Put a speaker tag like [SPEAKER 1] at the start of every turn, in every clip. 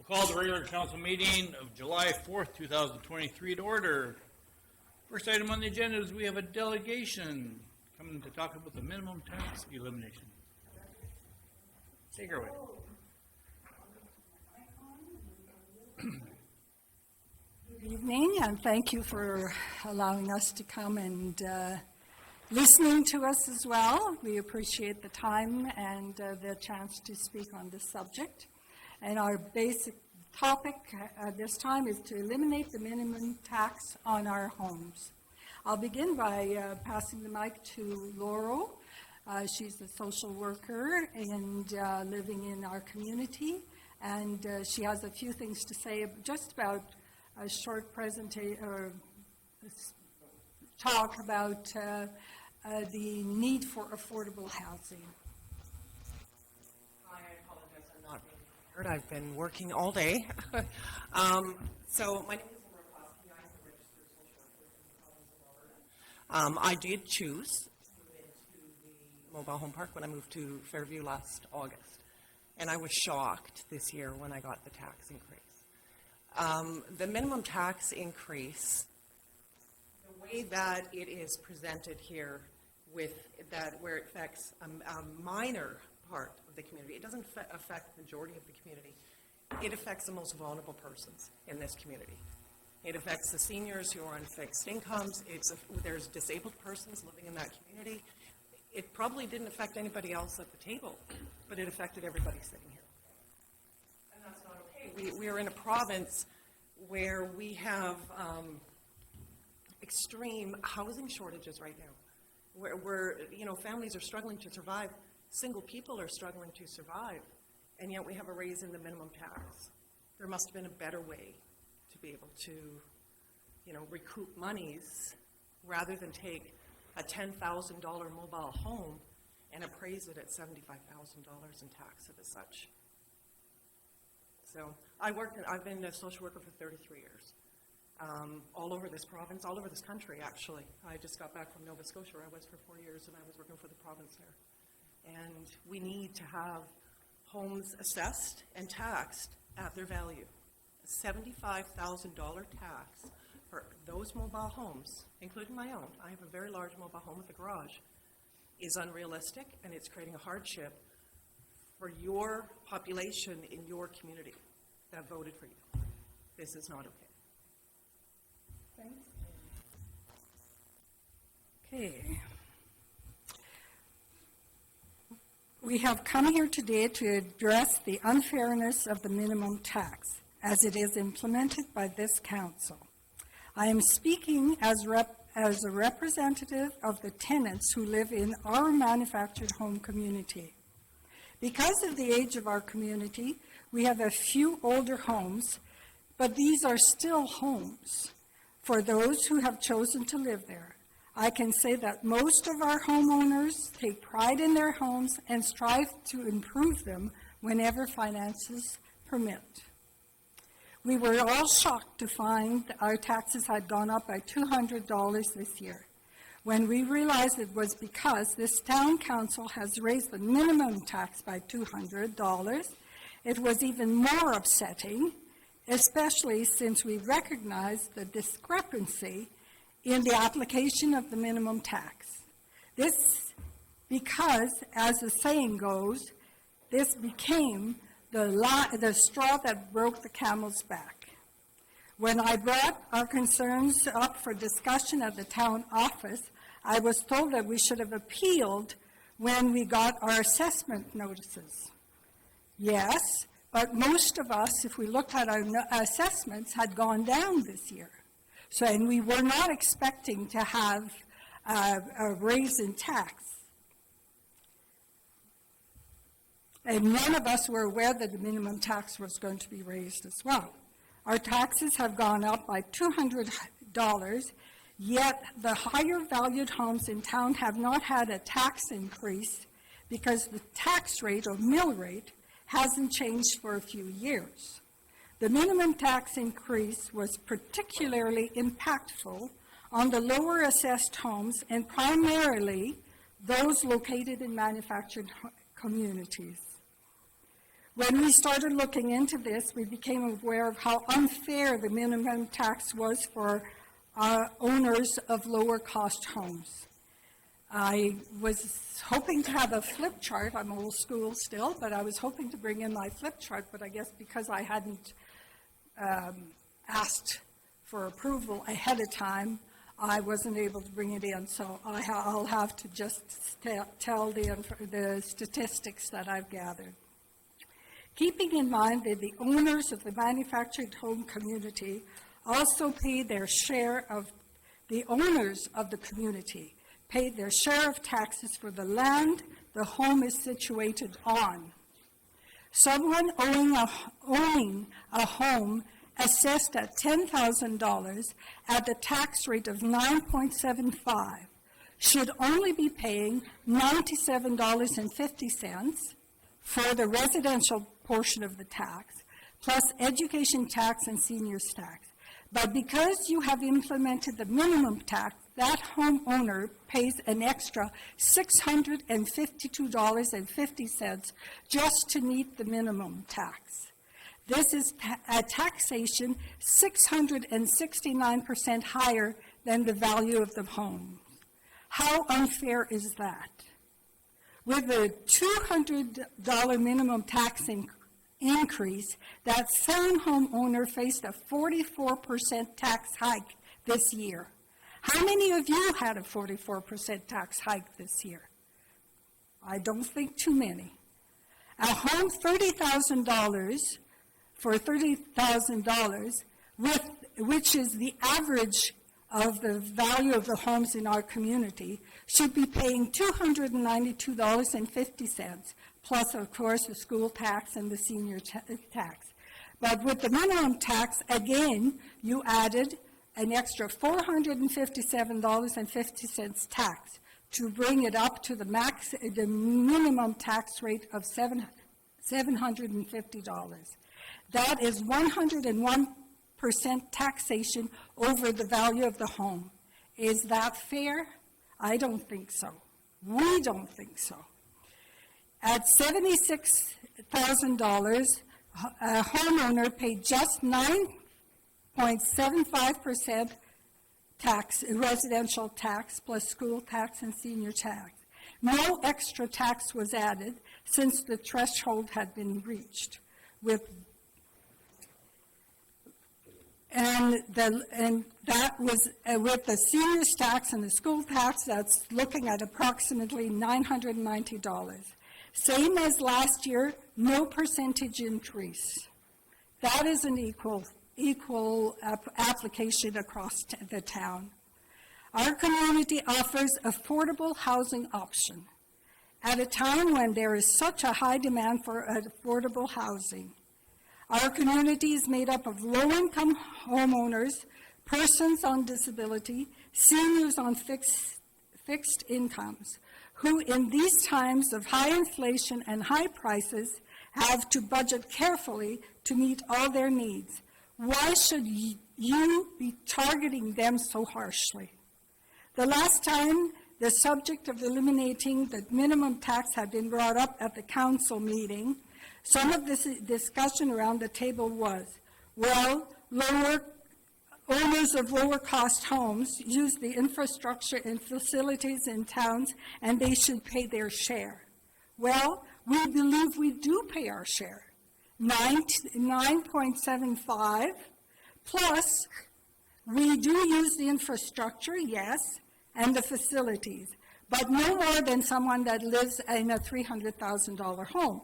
[SPEAKER 1] Call the regular council meeting of July 4th, 2023 to order. First item on the agenda is we have a delegation coming to talk about the minimum tax elimination. Take her away.
[SPEAKER 2] Good evening, and thank you for allowing us to come and listening to us as well. We appreciate the time and the chance to speak on this subject. And our basic topic this time is to eliminate the minimum tax on our homes. I'll begin by passing the mic to Laurel. She's a social worker and living in our community, and she has a few things to say just about a short presentation or talk about the need for affordable housing.
[SPEAKER 3] I apologize, I'm not being heard. I've been working all day. So my name is Laura Kosky. I'm a registered social worker in the province of Alberta. I did choose to move into the mobile home park when I moved to Fairview last August. And I was shocked this year when I got the tax increase. The minimum tax increase, the way that it is presented here with that where it affects a minor part of the community, it doesn't affect the majority of the community. It affects the most vulnerable persons in this community. It affects the seniors who are on fixed incomes. There's disabled persons living in that community. It probably didn't affect anybody else at the table, but it affected everybody sitting here. And that's not okay. We are in a province where we have extreme housing shortages right now, where families are struggling to survive, single people are struggling to survive, and yet we have a raise in the minimum tax. There must have been a better way to be able to, recoup monies rather than take a $10,000 mobile home and appraise it at $75,000 and tax it as such. So I've been a social worker for 33 years, all over this province, all over this country, actually. I just got back from Nova Scotia, where I was for 4 years, and I was working for the province there. And we need to have homes assessed and taxed at their value. A $75,000 tax for those mobile homes, including my own, I have a very large mobile home with a garage, is unrealistic, and it's creating a hardship for your population in your community that voted for you. This is not okay.
[SPEAKER 2] Thanks. Okay. We have come here today to address the unfairness of the minimum tax as it is implemented by this council. I am speaking as a representative of the tenants who live in our manufactured home community. Because of the age of our community, we have a few older homes, but these are still homes for those who have chosen to live there. I can say that most of our homeowners take pride in their homes and strive to improve them whenever finances permit. We were all shocked to find our taxes had gone up by $200 this year. When we realized it was because this town council has raised the minimum tax by $200, it was even more upsetting, especially since we recognized the discrepancy in the application of the minimum tax. This because, as the saying goes, this became the straw that broke the camel's back. When I brought our concerns up for discussion at the town office, I was told that we should have appealed when we got our assessment notices. Yes, but most of us, if we looked at our assessments, had gone down this year. So, and we were not expecting to have a raise in tax. And none of us were aware that the minimum tax was going to be raised as well. Our taxes have gone up by $200, yet the higher valued homes in town have not had a tax increase because the tax rate or mill rate hasn't changed for a few years. The minimum tax increase was particularly impactful on the lower assessed homes and primarily those located in manufactured communities. When we started looking into this, we became aware of how unfair the minimum tax was for owners of lower-cost homes. I was hoping to have a flip chart. I'm old school still, but I was hoping to bring in my flip chart, but I guess because I hadn't asked for approval ahead of time, I wasn't able to bring it in, so I'll have to just tell the statistics that I've gathered. Keeping in mind that the owners of the manufactured home community also pay their share of, the owners of the community pay their share of taxes for the land the home is situated on. Someone owning a home assessed at $10,000 at the tax rate of 9.75 should only be paying $97.50 for the residential portion of the tax, plus education tax and seniors tax. But because you have implemented the minimum tax, that homeowner pays an extra $652.50 just to meet the minimum tax. This is a taxation 669% higher than the value of the home. How unfair is that? With a $200 minimum tax increase, that same homeowner faced a 44% tax hike this year. How many of you had a 44% tax hike this year? I don't think too many. A home $30,000 for $30,000, which is the average of the value of the homes in our community, should be paying $292.50, plus, of course, the school tax and the senior tax. But with the minimum tax, again, you added an extra $457.50 tax to bring it up to the minimum tax rate of $750. That is 101% taxation over the value of the home. Is that fair? I don't think so. We don't think so. At $76,000, a homeowner paid just 9.75% tax, residential tax, plus school tax and senior tax. No extra tax was added since the threshold had been reached. And that was with the seniors tax and the school tax, that's looking at approximately $990. Same as last year, no percentage increase. That is an equal application across the town. Our community offers affordable housing option at a time when there is such a high demand for affordable housing. Our community is made up of low-income homeowners, persons on disability, seniors on fixed incomes, who in these times of high inflation and high prices have to budget carefully to meet all their needs. Why should you be targeting them so harshly? The last time the subject of eliminating the minimum tax had been brought up at the council meeting, some of this discussion around the table was, well, owners of lower-cost homes use the infrastructure and facilities in towns, and they should pay their share. Well, we believe we do pay our share, 9.75, plus we do use the infrastructure, yes, and the facilities, but no more than someone that lives in a $300,000 home.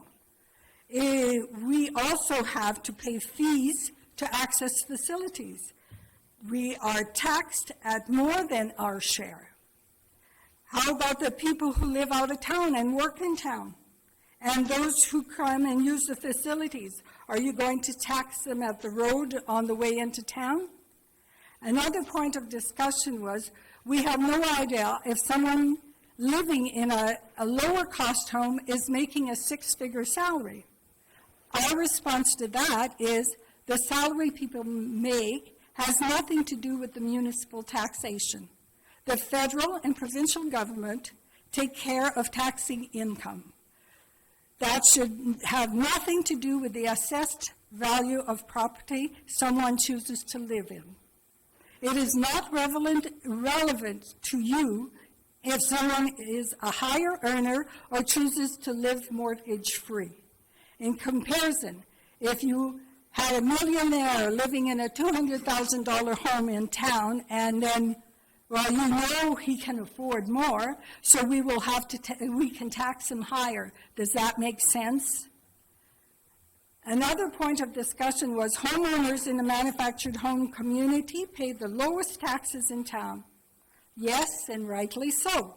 [SPEAKER 2] We also have to pay fees to access facilities. We are taxed at more than our share. How about the people who live out of town and work in town? And those who come and use the facilities, are you going to tax them at the road on the way into town? Another point of discussion was, we have no idea if someone living in a lower cost home is making a six-figure salary. Our response to that is the salary people make has nothing to do with the municipal taxation. The federal and provincial government take care of taxing income. That should have nothing to do with the assessed value of property someone chooses to live in. It is not relevant to you if someone is a higher earner or chooses to live mortgage-free. In comparison, if you had a millionaire living in a $200,000 home in town, and then, well, you know he can afford more, so we will have to we can tax him higher. Does that make sense? Another point of discussion was homeowners in the manufactured home community pay the lowest taxes in town. Yes, and rightly so,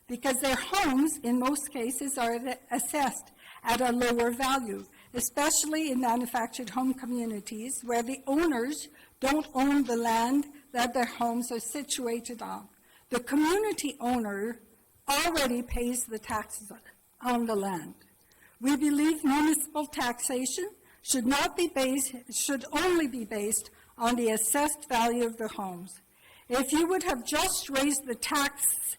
[SPEAKER 2] because their homes, in most cases, are assessed at a lower value, especially in manufactured home communities where the owners don't own the land that their homes are situated on. The community owner already pays the taxes on the land. We believe municipal taxation should only be based on the assessed value of the homes. If you would have just raised the tax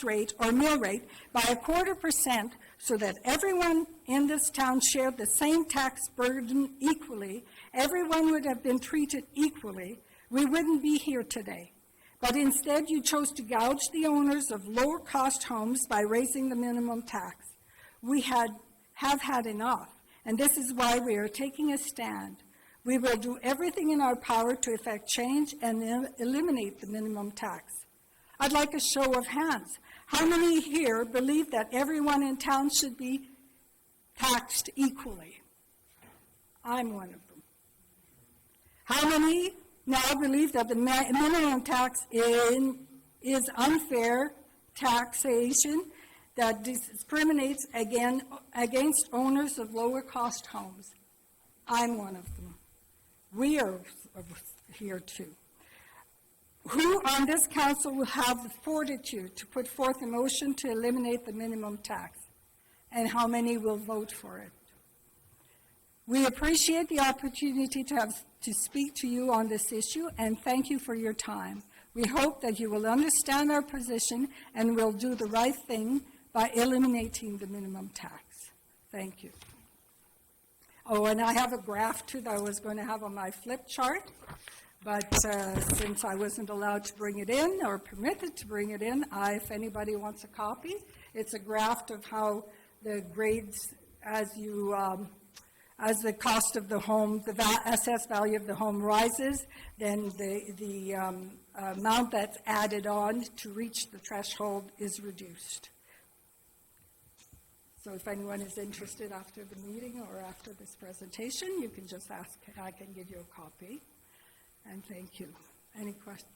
[SPEAKER 2] rate or mill rate by 0.25% so that everyone in this town shared the same tax burden equally, everyone would have been treated equally, we wouldn't be here today. But instead, you chose to gouge the owners of lower-cost homes by raising the minimum tax. We have had enough, and this is why we are taking a stand. We will do everything in our power to effect change and eliminate the minimum tax. I'd like a show of hands. How many here believe that everyone in town should be taxed equally? I'm one of them. How many now believe that the minimum tax is unfair taxation that discriminates against owners of lower-cost homes? I'm one of them. We are here too. Who on this council will have the fortitude to put forth a motion to eliminate the minimum tax? And how many will vote for it? We appreciate the opportunity to speak to you on this issue, and thank you for your time. We hope that you will understand our position and will do the right thing by eliminating the minimum tax. Thank you. Oh, and I have a graph too that I was going to have on my flip chart, but since I wasn't allowed to bring it in or permitted to bring it in, if anybody wants a copy, it's a graph of how the grades as the cost of the home, the assessed value of the home rises, then the amount that's added on to reach the threshold is reduced. So if anyone is interested after the meeting or after this presentation, you can just ask, I can give you a copy. And thank you. Any questions?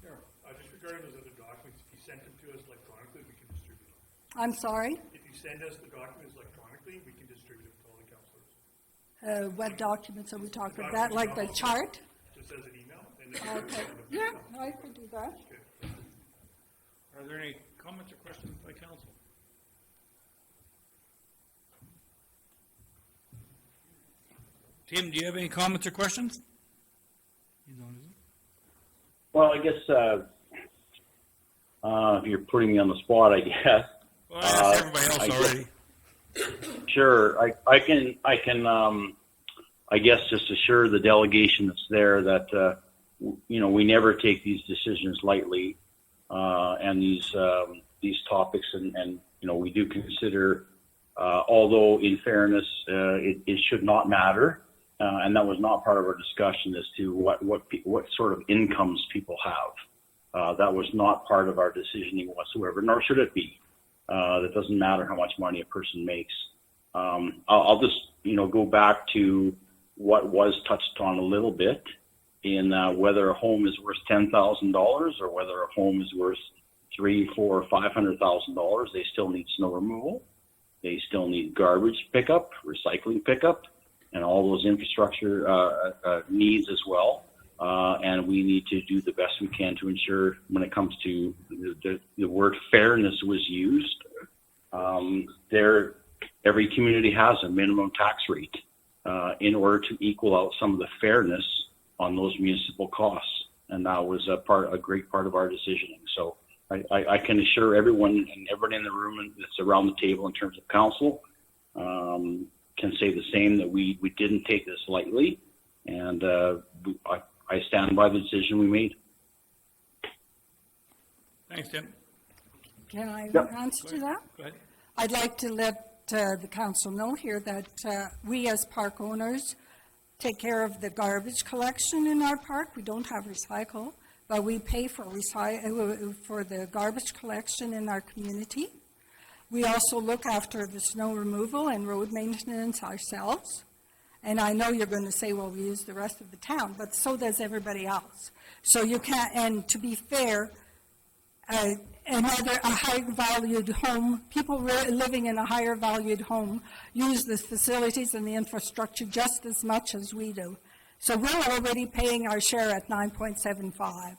[SPEAKER 4] Sure. Just regarding those other documents, if you send them to us electronically, we can distribute them.
[SPEAKER 2] I'm sorry?
[SPEAKER 4] If you send us the documents electronically, we can distribute them to all the councillors.
[SPEAKER 2] What documents are we talking about? Like the chart?
[SPEAKER 4] Just as an email, and then
[SPEAKER 2] Okay. Yeah, I could do that.
[SPEAKER 4] Okay.
[SPEAKER 1] Are there any comments or questions by council? Tim, do you have any comments or questions?
[SPEAKER 5] Well, I guess if you're putting me on the spot, I guess.
[SPEAKER 1] Well, I asked everybody else
[SPEAKER 5] I guess-
[SPEAKER 1] already.
[SPEAKER 5] Sure, I can I guess just assure the delegation that's there that we never take these decisions lightly, and these topics, and we do consider, although in fairness, it should not matter. And that was not part of our discussion as to what sort of incomes people have. That was not part of our decisioning whatsoever, nor should it be. That doesn't matter how much money a person makes. I'll just go back to what was touched on a little bit in whether a home is worth $10,000 or whether a home is worth $300,000, $400,000, $500,000. They still need snow removal. They still need garbage pickup, recycling pickup, and all those infrastructure needs as well. And we need to do the best we can to ensure when it comes to the word fairness was used. Every community has a minimum tax rate in order to equal out some of the fairness on those municipal costs. And that was a great part of our decisioning. So I can assure everyone and everyone in the room that's around the table in terms of council can say the same, that we didn't take this lightly, and I stand by the decision we made.
[SPEAKER 1] Thanks, Tim.
[SPEAKER 2] Can I
[SPEAKER 5] Yep.
[SPEAKER 2] answer to that?
[SPEAKER 1] Go ahead.
[SPEAKER 2] I'd like to let the council know here that we as park owners take care of the garbage collection in our park. We don't have recycle, but we pay for the garbage collection in our community. We also look after the snow removal and road maintenance ourselves. And I know you're going to say, well, we use the rest of the town, but so does everybody else. So you can't, and to be fair, a high valued home, people living in a higher valued home use the facilities and the infrastructure just as much as we do. So we're already paying our share at 9.75.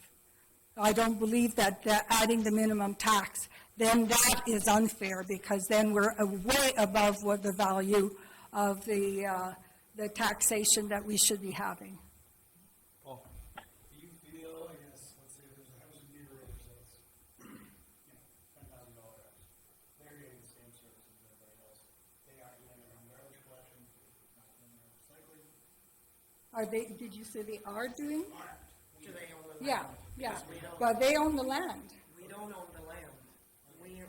[SPEAKER 2] I don't believe that adding the minimum tax, then that is unfair, because then we're way above what the value of the taxation that we should be having.
[SPEAKER 1] Paul?
[SPEAKER 6] Do you feel, I guess, let's say there's a house in Beaver Ridge that's, $10,000 house. They're getting the same services as everybody else. They aren't doing their own garbage collection, not doing their own recycling.
[SPEAKER 2] Are they, did you say they are doing?
[SPEAKER 3] Do they own the land?
[SPEAKER 2] Yeah, yeah.
[SPEAKER 3] Because we don't.
[SPEAKER 2] Well, they own the land.
[SPEAKER 3] We don't own the land.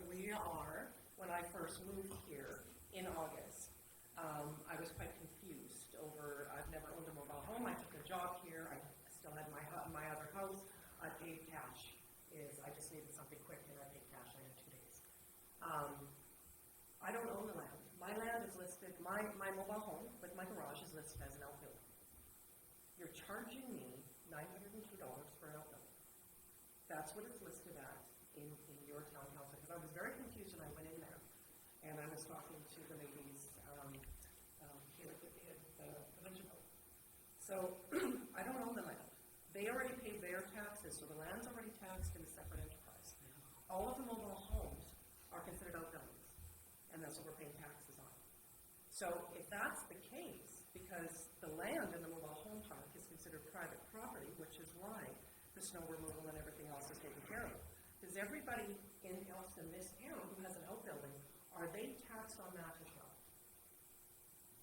[SPEAKER 3] We are, when I first moved here in August, I was quite confused over, I've never owned a mobile home, I took a job here, I still had my other house, I paid cash, I just needed something quick and I paid cash, I had 2 days. I don't own the land. My land is listed, my mobile home with my garage is listed as an outbuilding. You're charging me $902 for an outbuilding. That's what it's listed at in your town council, because I was very confused when I went in there, and I was talking to the ladies here at the village board. So, I don't own the land. They already paid their taxes, so the land's already taxed in a separate enterprise. All of the mobile homes are considered outbuildings, and that's what we're paying taxes on. So, if that's the case, because the land in the mobile home park is considered private property, which is why the snow removal and everything else is taken care of. Does everybody else in this town who has an outbuilding, are they taxed on that as well?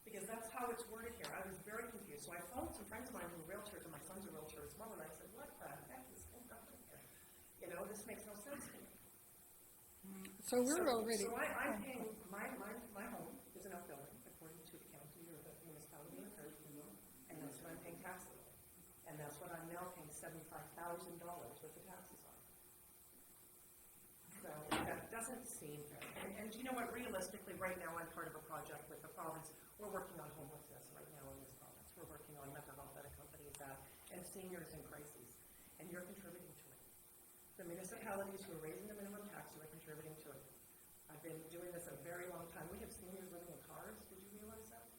[SPEAKER 3] Because that's how it's worded here. I was very confused. So I phoned some friends of mine who are realtors, and my son's a realtor as well, and I said, what the heck is going on here? You know, this makes no sense to me.
[SPEAKER 2] So we're already.
[SPEAKER 3] So I'm paying, my home is an outbuilding according to the county or the municipality, and that's what I'm paying taxes on. And that's what I'm now paying $75,000 worth of taxes on. So that doesn't seem fair. And you know what, realistically, right now I'm part of a project with the province. We're working on homelessness right now in this province. We're working on mental health that accompanies that, and seniors in crises. And you're contributing to it. The municipalities who are raising the minimum tax are contributing to it. I've been doing this a very long time. We have seniors living in cars. Did you realize that?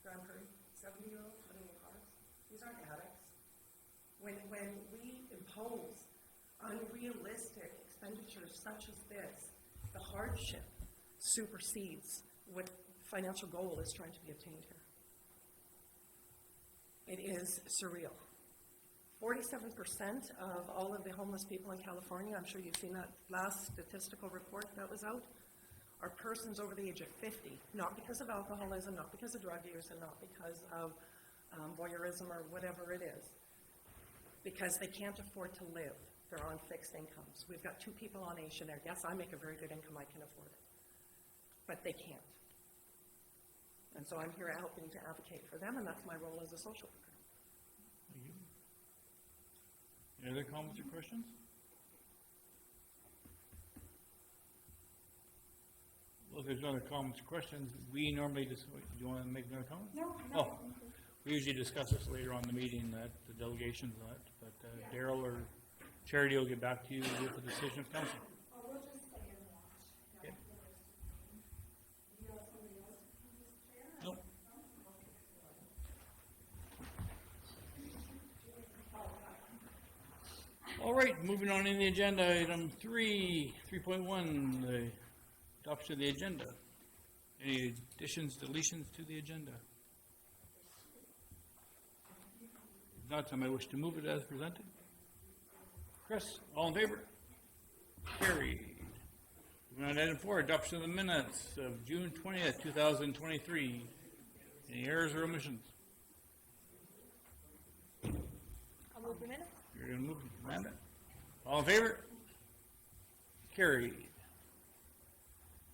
[SPEAKER 3] Grand Prairie, 70-year-olds living in cars. These aren't addicts. When we impose unrealistic expenditures such as this, the hardship supersedes what financial goal is trying to be obtained here. It is surreal. 47% of all of the homeless people in California, I'm sure you've seen that last statistical report that was out, are persons over the age of 50, not because of alcoholism, not because of drug use, and not because of voyeurism or whatever it is, because they can't afford to live. They're on fixed incomes. We've got 2 people on ASHA there. Yes, I make a very good income. I can afford it. But they can't. And so I'm here helping to advocate for them, and that's my role as a social worker.
[SPEAKER 1] Any other comments or questions? Well, if there's no other comments or questions, we normally just, do you want to make another comment?
[SPEAKER 2] No.
[SPEAKER 1] Oh, we usually discuss this later on in the meeting, that the delegations, that, but Daryl or Charity will get back to you with the decision of council. Okay. Nope. All right, moving on in the agenda, item 3.1, the adoption of the agenda. Any additions, deletions to the agenda? If not, somebody wish to move it as presented? Chris, all in favor? carried. Moving on to item 4, adoption of the minutes of June 20th, 2023. Any errors or omissions?
[SPEAKER 7] I'll move the minutes.
[SPEAKER 1] You're going to move, Amanda? All in favor? Carried.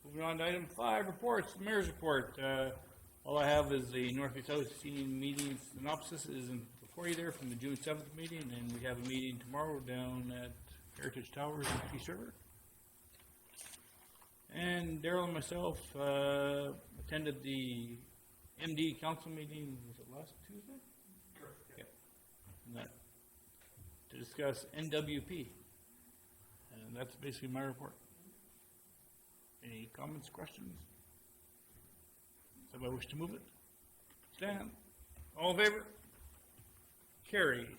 [SPEAKER 1] Moving on to item 5, reports, the mayor's report. All I have is the North Bay South Scene meeting synopsis is before you there from the June 7th meeting, and we have a meeting tomorrow down at Heritage Towers in Peace River. And Daryl and myself attended the MD council meeting, was it last Tuesday?
[SPEAKER 4] Correct, yeah.
[SPEAKER 1] Yep. And that, to discuss NWP. And that's basically my report. Any comments, questions? Somebody wish to move it? Stan? All in favor? Carried.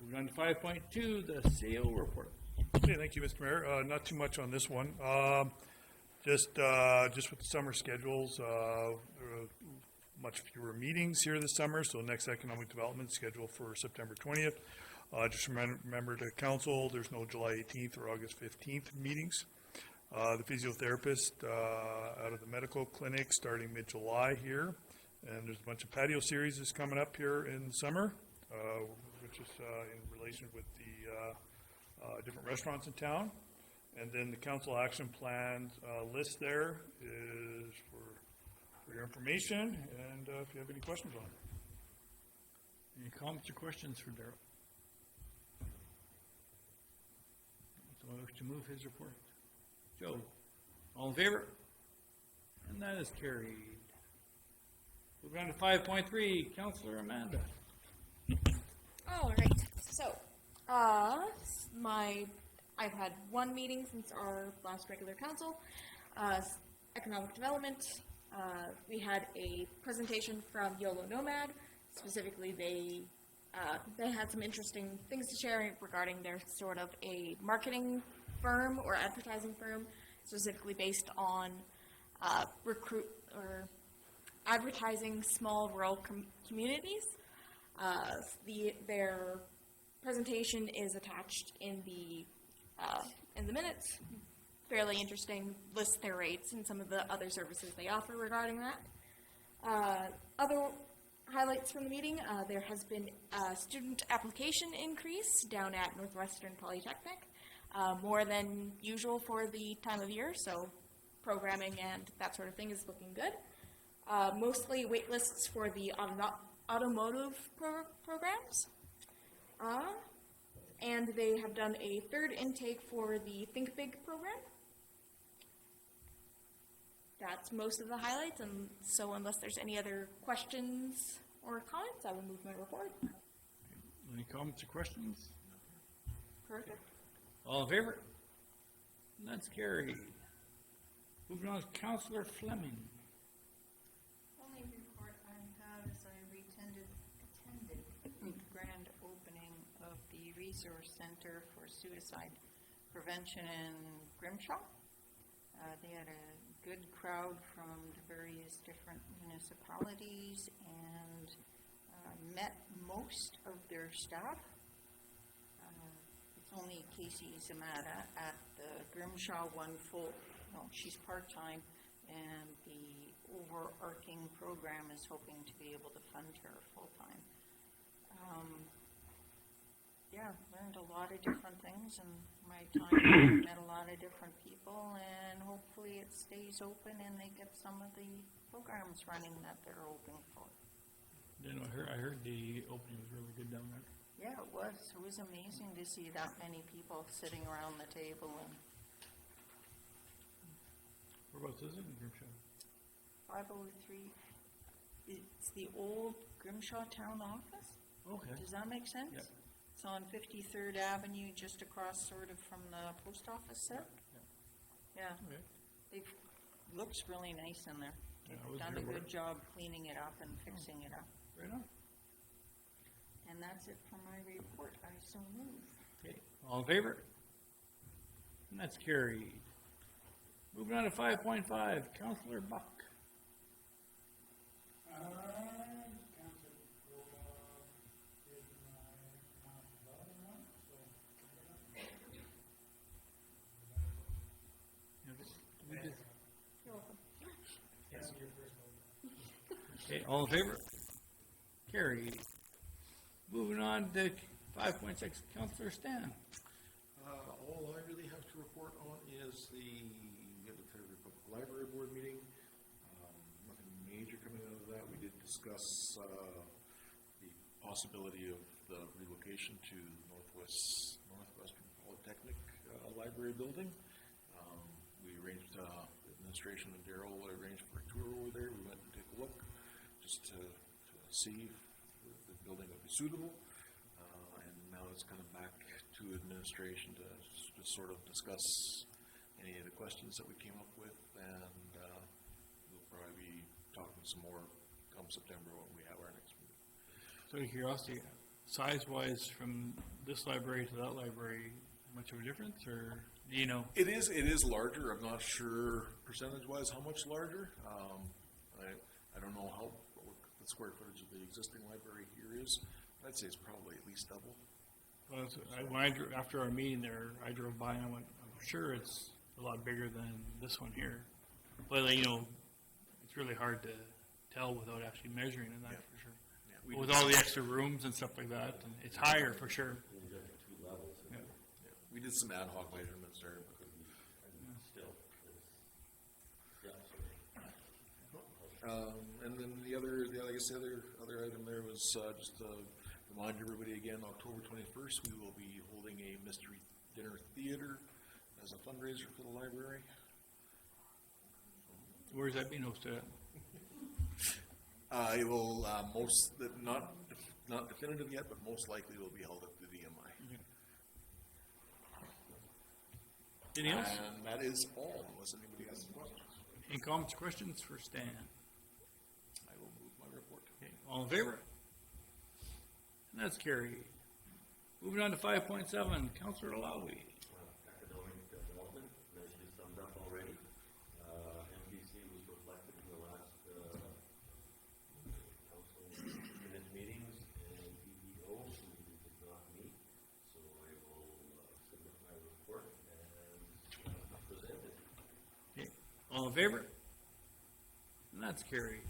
[SPEAKER 1] Moving on to 5.2, the CO report.
[SPEAKER 4] Okay, thank you, Mr. Mayor. Not too much on this one. Just with the summer schedules, there are much fewer meetings here this summer, so next economic development scheduled for September 20th. Just remember to council, there's no July 18th or August 15th meetings. The physiotherapist out of the medical clinic starting mid-July here, and there's a bunch of patio series that's coming up here in the summer, which is in relation with the different restaurants in town. And then the council action plan list there is for your information, and if you have any questions on it.
[SPEAKER 1] Any comments or questions for Daryl? Someone wish to move his report? Joe? All in favor? And that is carried. Moving on to 5.3, Councillor Amanda.
[SPEAKER 7] All right. So, I've had one meeting since our last regular council, economic development. We had a presentation from YOLO Nomad. Specifically, they had some interesting things to share regarding their sort of a marketing firm or advertising firm, specifically based on advertising small rural communities. Their presentation is attached in the minutes. Fairly interesting. Lists their rates and some of the other services they offer regarding that. Other highlights from the meeting: there has been a student application increase down at Northwestern Polytechnic, more than usual for the time of year. So, programming and that sort of thing is looking good. Mostly wait lists for the automotive programs. And they have done a third intake for the Think Big program. That's most of the highlights, and so unless there's any other questions or comments, I will move my report.
[SPEAKER 1] Any comments or questions?
[SPEAKER 7] Perfect.
[SPEAKER 1] All in favor? And that's carried. Moving on to Councillor Fleming.
[SPEAKER 8] Only report I have is I attended the grand opening of the Resource Center for Suicide Prevention in Grimshaw. They had a good crowd from the various different municipalities and met most of their staff. It's only Casey Zamata at the Grimshaw one she's part-time, and the overarching program is hoping to be able to fund her full-time. Learned a lot of different things in my time. Met a lot of different people, and hopefully it stays open and they get some of the programs running that they're hoping for.
[SPEAKER 1] I heard the opening was really good down there.
[SPEAKER 8] Yeah, it was. It was amazing to see that many people sitting around the table. And
[SPEAKER 1] Whereabouts is it in Grimshaw?
[SPEAKER 8] 503, it's the old Grimshaw Town Office.
[SPEAKER 1] Okay.
[SPEAKER 8] Does that make sense?
[SPEAKER 1] Yep.
[SPEAKER 8] It's on 53rd Avenue, just across sort of from the post office there. Yeah,
[SPEAKER 1] Okay.
[SPEAKER 8] looks really nice in there.
[SPEAKER 1] Yeah, I
[SPEAKER 8] They've
[SPEAKER 1] was
[SPEAKER 8] done
[SPEAKER 1] there
[SPEAKER 8] a good
[SPEAKER 1] work.
[SPEAKER 8] job cleaning it up and fixing it up.
[SPEAKER 1] Right on.
[SPEAKER 8] And that's it for my report. I so move.
[SPEAKER 1] Okay. All in favor? And that's carried. Moving on to 5.5, Councillor Buck.
[SPEAKER 6] Council did my economic development one, so.
[SPEAKER 1] Okay, all in favor? Carried. Moving on to 5.6, Counselor Stan.
[SPEAKER 9] All I really have to report on is the Ontario Public Library Board meeting. Nothing major coming out of that. We did discuss the possibility of the relocation to Northwestern Polytechnic Library building. We arranged, administration and Daryl arranged for a tour over there. We went and took a look just to see if the building would be suitable. And now it's kind of back to administration to sort of discuss any of the questions that we came up with, and we'll probably be talking some more come September when we have our next meeting.
[SPEAKER 1] So out of curiosity, size-wise from this library to that library, much of a difference, or do you know?
[SPEAKER 9] It is larger. I'm not sure percentage-wise how much larger. I don't know what the square footage of the existing library here is. I'd say it's probably at least double.
[SPEAKER 1] Well, after our meeting there, I drove by and I went, I'm sure it's a lot bigger than this one here. But, it's really hard to tell without actually measuring it, that's for sure.
[SPEAKER 9] Yeah,
[SPEAKER 1] With all the extra rooms and stuff like that, and it's higher for sure. Yeah.
[SPEAKER 9] we did some ad hoc measurements there. And then the other item there was just to remind everybody again, October 21st, we will be holding a mystery dinner theater as a fundraiser for the library.
[SPEAKER 1] Where's that being hosted at?
[SPEAKER 9] It will not definitive yet, but most likely will be held at the VMI.
[SPEAKER 1] Anything else?
[SPEAKER 9] And that is all, unless anybody has some questions.
[SPEAKER 1] Any comments or questions for Stan?
[SPEAKER 9] I will move my report.
[SPEAKER 1] Okay, all in favor? And that's carried. Moving on to 5.7, Councillor Alawi.
[SPEAKER 10] Academic development, nicely summed up already. MPC was reflected in the last council minute meetings, and EEO, who did not meet. So I will submit my report and present it.
[SPEAKER 1] Okay, all in favor? And that's carried.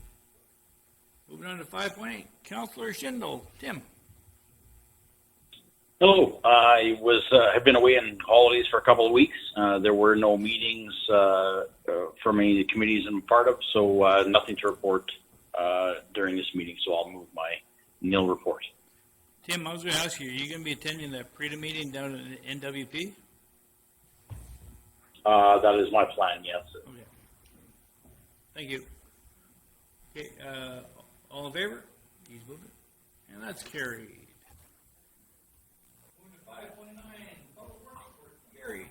[SPEAKER 1] Moving on to 5.8, Councillor Schindel. Tim.
[SPEAKER 5] Hello. I have been away on holidays for a couple of weeks. There were no meetings from any of the committees I'm part of, so nothing to report during this meeting. So I'll move my nil report.
[SPEAKER 1] Tim, I was going to ask you, are you going to be attending that PRETA meeting down at NWP?
[SPEAKER 5] That is my plan. Yes.
[SPEAKER 1] Okay. Thank you. Okay, all in favor? He's moving. And that's carried. Moving to 5.9, Public Works Report. Gary.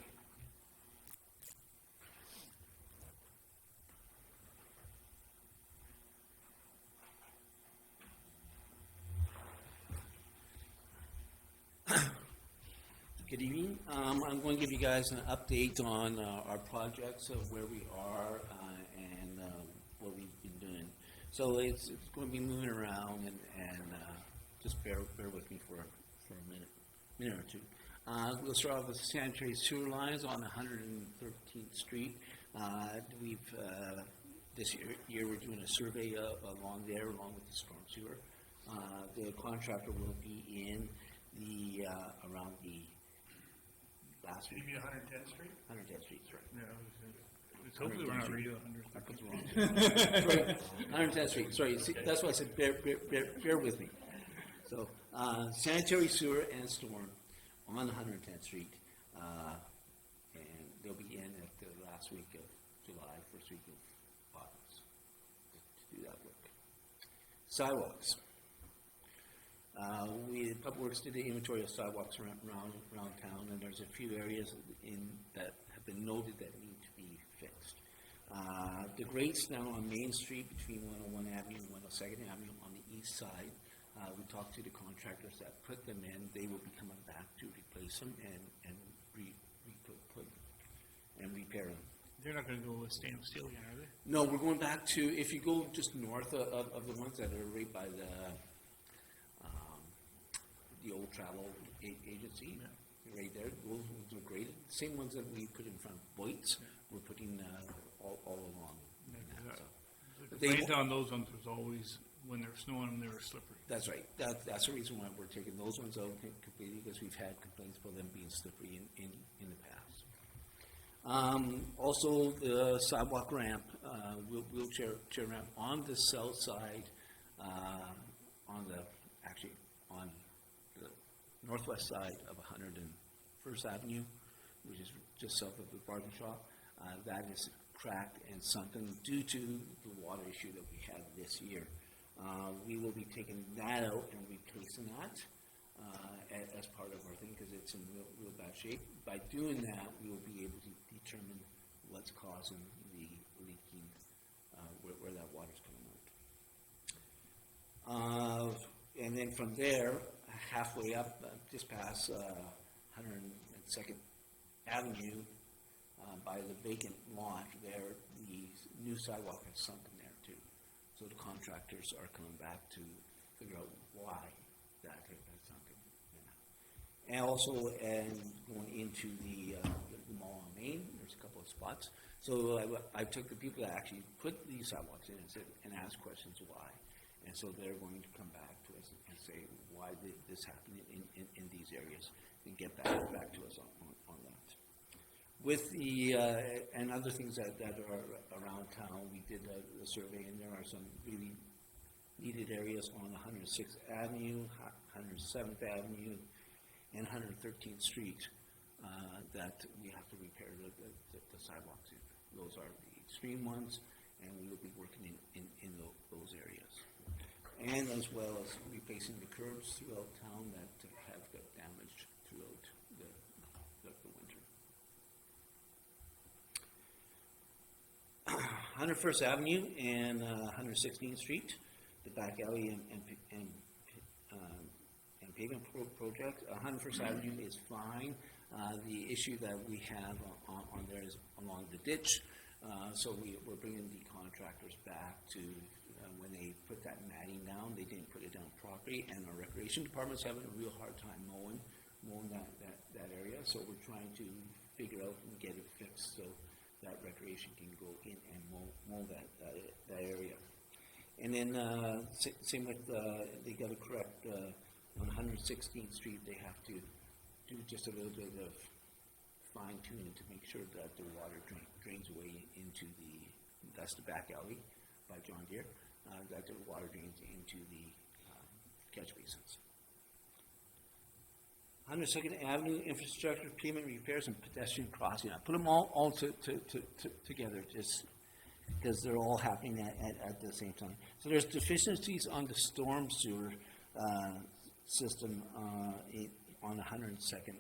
[SPEAKER 11] Good evening. I'm going to give you guys an update on our projects, of where we are and what we've been doing. So it's going to be moving around, and just bear with me for a minute or two. We'll start off with the sanitary sewer lines on 113th Street. We've this year we're doing a survey along there, along with the storm sewer. The contractor will be in the around the last week.
[SPEAKER 4] You mean 110th Street?
[SPEAKER 11] 110th Street, right.
[SPEAKER 1] Yeah, hopefully we're not redoing
[SPEAKER 11] I put the wrong. Sorry, 110th Street, sorry, see, that's why I said bear with me. So, sanitary sewer and storm on 110th Street, and they'll be in at the last week of July, first week of August to do that work. Sidewalks. Public Works did the inventory of sidewalks around town, and there's a few areas that have been noted that need to be fixed. The grates now on Main Street between 101 Avenue and 102nd Avenue on the east side, we talked to the contractors that put them in. They will be coming back to replace them and repair them.
[SPEAKER 1] They're not going to go with stainless steel again, are they?
[SPEAKER 11] No, we're going back to, if you go just north of the ones that are right by the old travel agency, right there, those ones are great. Same ones that we put in front of Boyd's, we're putting all along.
[SPEAKER 1] Yeah,
[SPEAKER 11] So, they,
[SPEAKER 1] Right on those ones was always, when they're snowing them, they were slippery.
[SPEAKER 11] that's right. That's the reason why we're taking those ones out completely, because we've had complaints about them being slippery in the past. Also, the sidewalk ramp, wheelchair ramp on the south side, on the northwest side of 101st Avenue, which is just south of the barber shop. That is cracked and sunken due to the water issue that we had this year. We will be taking that out and replacing that as part of our thing, because it's in real bad shape. By doing that, we will be able to determine what's causing the leaking, where that water's coming out. And then from there, halfway up, just past 102nd Avenue, by the vacant lot there, the new sidewalk has sunk in there too. So the contractors are coming back to figure out why that has sunken. And also, going into the mall on Main, there's a couple of spots. So I took the people that actually put these sidewalks in and asked questions why. And so they're going to come back to us and say, why did this happen in these areas, and get back to us on that. With the, and other things that are around town, we did a survey, and there are some really needed areas on 106th Avenue, 107th Avenue, and 113th Street that we have to repair the sidewalks in. Those are the extreme ones, and we will be working in those areas. And as well as replacing the curbs throughout town that have got damaged throughout the winter. 101st Avenue and 116th Street, the back alley and pavement project. 101st Avenue is fine. The issue that we have on there is along the ditch. So we're bringing the contractors back to when they put that matting down, they didn't put it down properly, and our recreation department's having a real hard time mowing that area. So we're trying to figure out and get it fixed so that recreation can go in and mow that area. And then same with they got to correct on 116th Street. They have to do just a little bit of fine tuning to make sure that the water drains away into that's the back alley by John Deere. That the water drains into the catch basins. 102nd Avenue infrastructure, pavement repairs, and pedestrian crossing. I put them all together just because they're all happening at the same time. So there's deficiencies on the storm sewer system on 102nd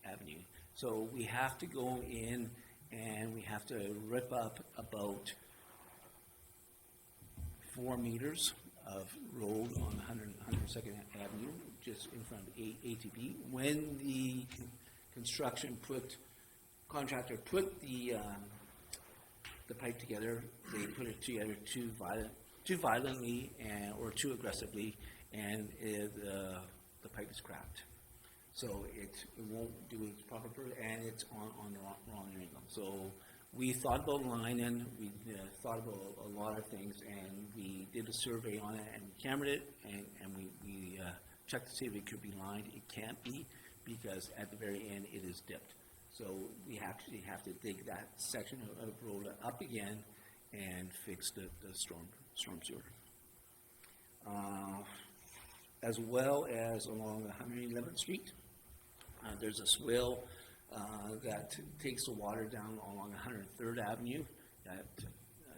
[SPEAKER 11] Avenue. So we have to go in and we have to rip up about 4 meters of road on 102nd Avenue, just in front of ATP. When the contractor put the pipe together, they put it together too violently or too aggressively, and the pipe is cracked. So it won't do its proper purpose, and it's on the wrong angle. So we thought about lining, we thought about a lot of things, and we did a survey on it, and we cambered it, and we checked to see if it could be lined. It can't be, because at the very end, it is dipped. So we actually have to dig that section of road up again and fix the storm sewer. As well as along 111th Street, there's a swale that takes the water down along 103rd Avenue. That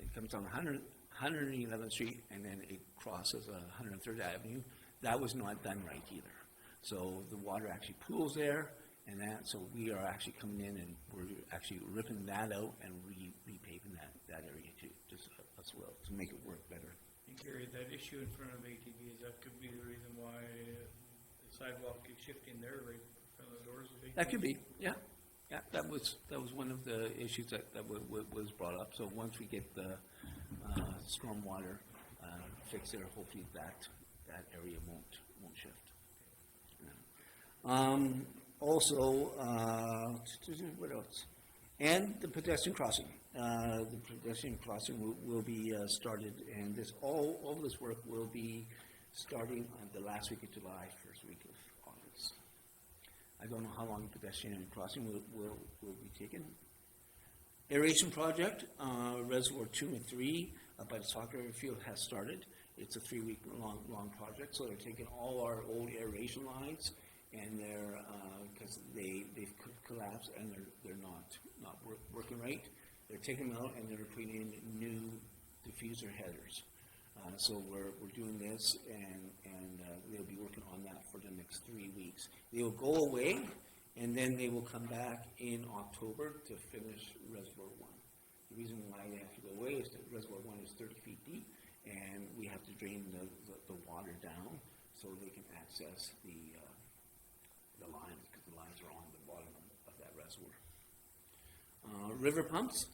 [SPEAKER 11] it comes on 111th Street, and then it crosses 103rd Avenue. That was not done right either. So the water actually pools there, and so we are actually coming in and we're actually ripping that out and repaving that area too, just as well, to make it work better.
[SPEAKER 1] And Gary, that issue in front of ATV, that could be the reason why the sidewalk keeps shifting there right in front of the doors of ATV?
[SPEAKER 11] That could be, yeah. Yeah, that was one of the issues that was brought up. So once we get the stormwater fixed there, hopefully that area won't shift. Yeah. Also, what else? And the pedestrian crossing. The pedestrian crossing will be started, and all of this work will be starting on the last week of July, first week of August. I don't know how long the pedestrian crossing will be taken. Aeration project, Reservoir 2 and 3 by the soccer field has started. It's a 3-week long project, so they're taking all our old aeration lines, and they're, because they've collapsed and they're not working right. They're taking them out and they're putting in new diffuser headers. So we're doing this, and they'll be working on that for the next 3 weeks. They will go away, and then they will come back in October to finish Reservoir 1. The reason why they have to go away is that Reservoir 1 is 30 feet deep, and we have to drain the water down so they can access the lines, because the lines are on the bottom of that reservoir. River pumps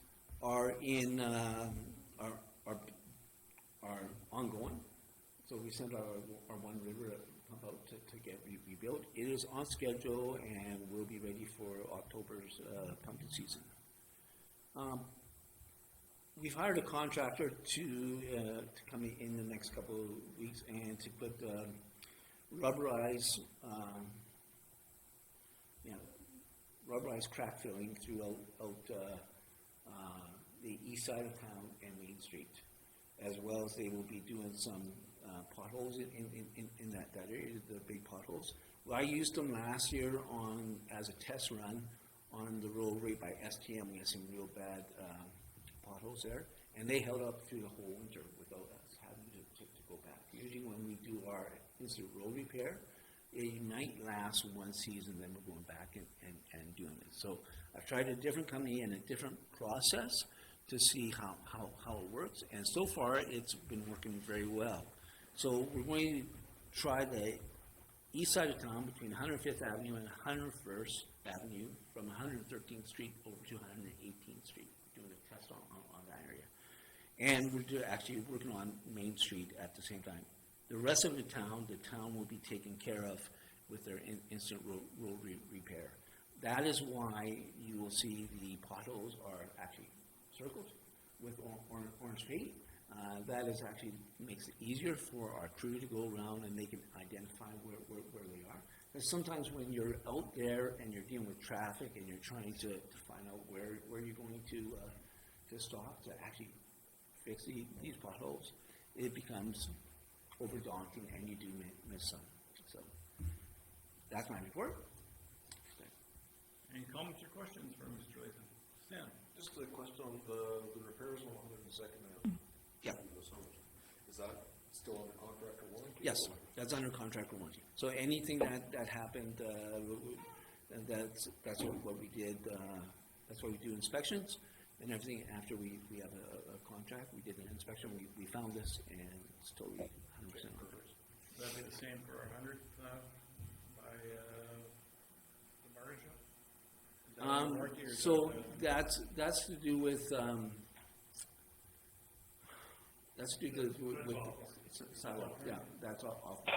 [SPEAKER 11] are in are ongoing. So we sent our one river pump out to get rebuilt. It is on schedule and will be ready for October's pumping season. We've hired a contractor to come in the next couple of weeks and to put rubberized crack filling throughout the east side of town and Main Street, as well as they will be doing some potholes in that area, the big potholes. Well, I used them last year as a test run on the road right by STM. We had some real bad potholes there, and they held up through the whole winter without us having to go back. Usually when we do our instant road repair, it might last one season, then we're going back and doing it. So I've tried a different company and a different process to see how it works, and so far it's been working very well. So we're going to try the east side of town between 105th Avenue and 101st Avenue from 113th Street over to 118th Street, doing a test on that area. And we're actually working on Main Street at the same time. The rest of the town will be taken care of with their instant road repair. That is why you will see the potholes are actually circled with orange paint. That is actually makes it easier for our crew to go around and they can identify where they are. Because sometimes when you're out there and you're dealing with traffic and you're trying to find out where you're going to stop to actually fix these potholes, it becomes over daunting and you do miss some. So that's my report.
[SPEAKER 1] Any comments or questions for Mr. Latham? Sam?
[SPEAKER 9] Just a question on the repairs on 102nd Avenue.
[SPEAKER 11] Yeah.
[SPEAKER 9] Is that still under contract or warranty?
[SPEAKER 11] Yes, that's under contract or warranty. So anything that happened, that's what we did. That's why we do inspections and everything. After we have a contract, we did an inspection. We found this and it's totally 100% perfect.
[SPEAKER 1] Will that be the same for our 100th by the barber shop? Is that under warranty or is
[SPEAKER 11] So
[SPEAKER 1] that,
[SPEAKER 11] that's to do with sidewalk. Yeah, that's off there.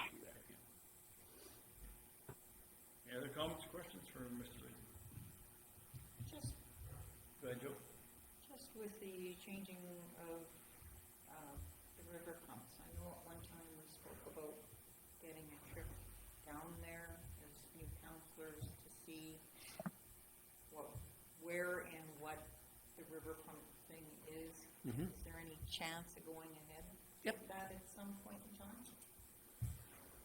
[SPEAKER 1] any other comments or questions for Mr. Latham?
[SPEAKER 8] Just,
[SPEAKER 1] Go ahead, Joe.
[SPEAKER 8] just with the changing of the river pumps, I know at one time we spoke about getting a trip down there as new counselors to see where and what the river pump thing is.
[SPEAKER 11] Mhm.
[SPEAKER 8] Is there any chance of going ahead
[SPEAKER 11] Yep.
[SPEAKER 8] with that at some point in time?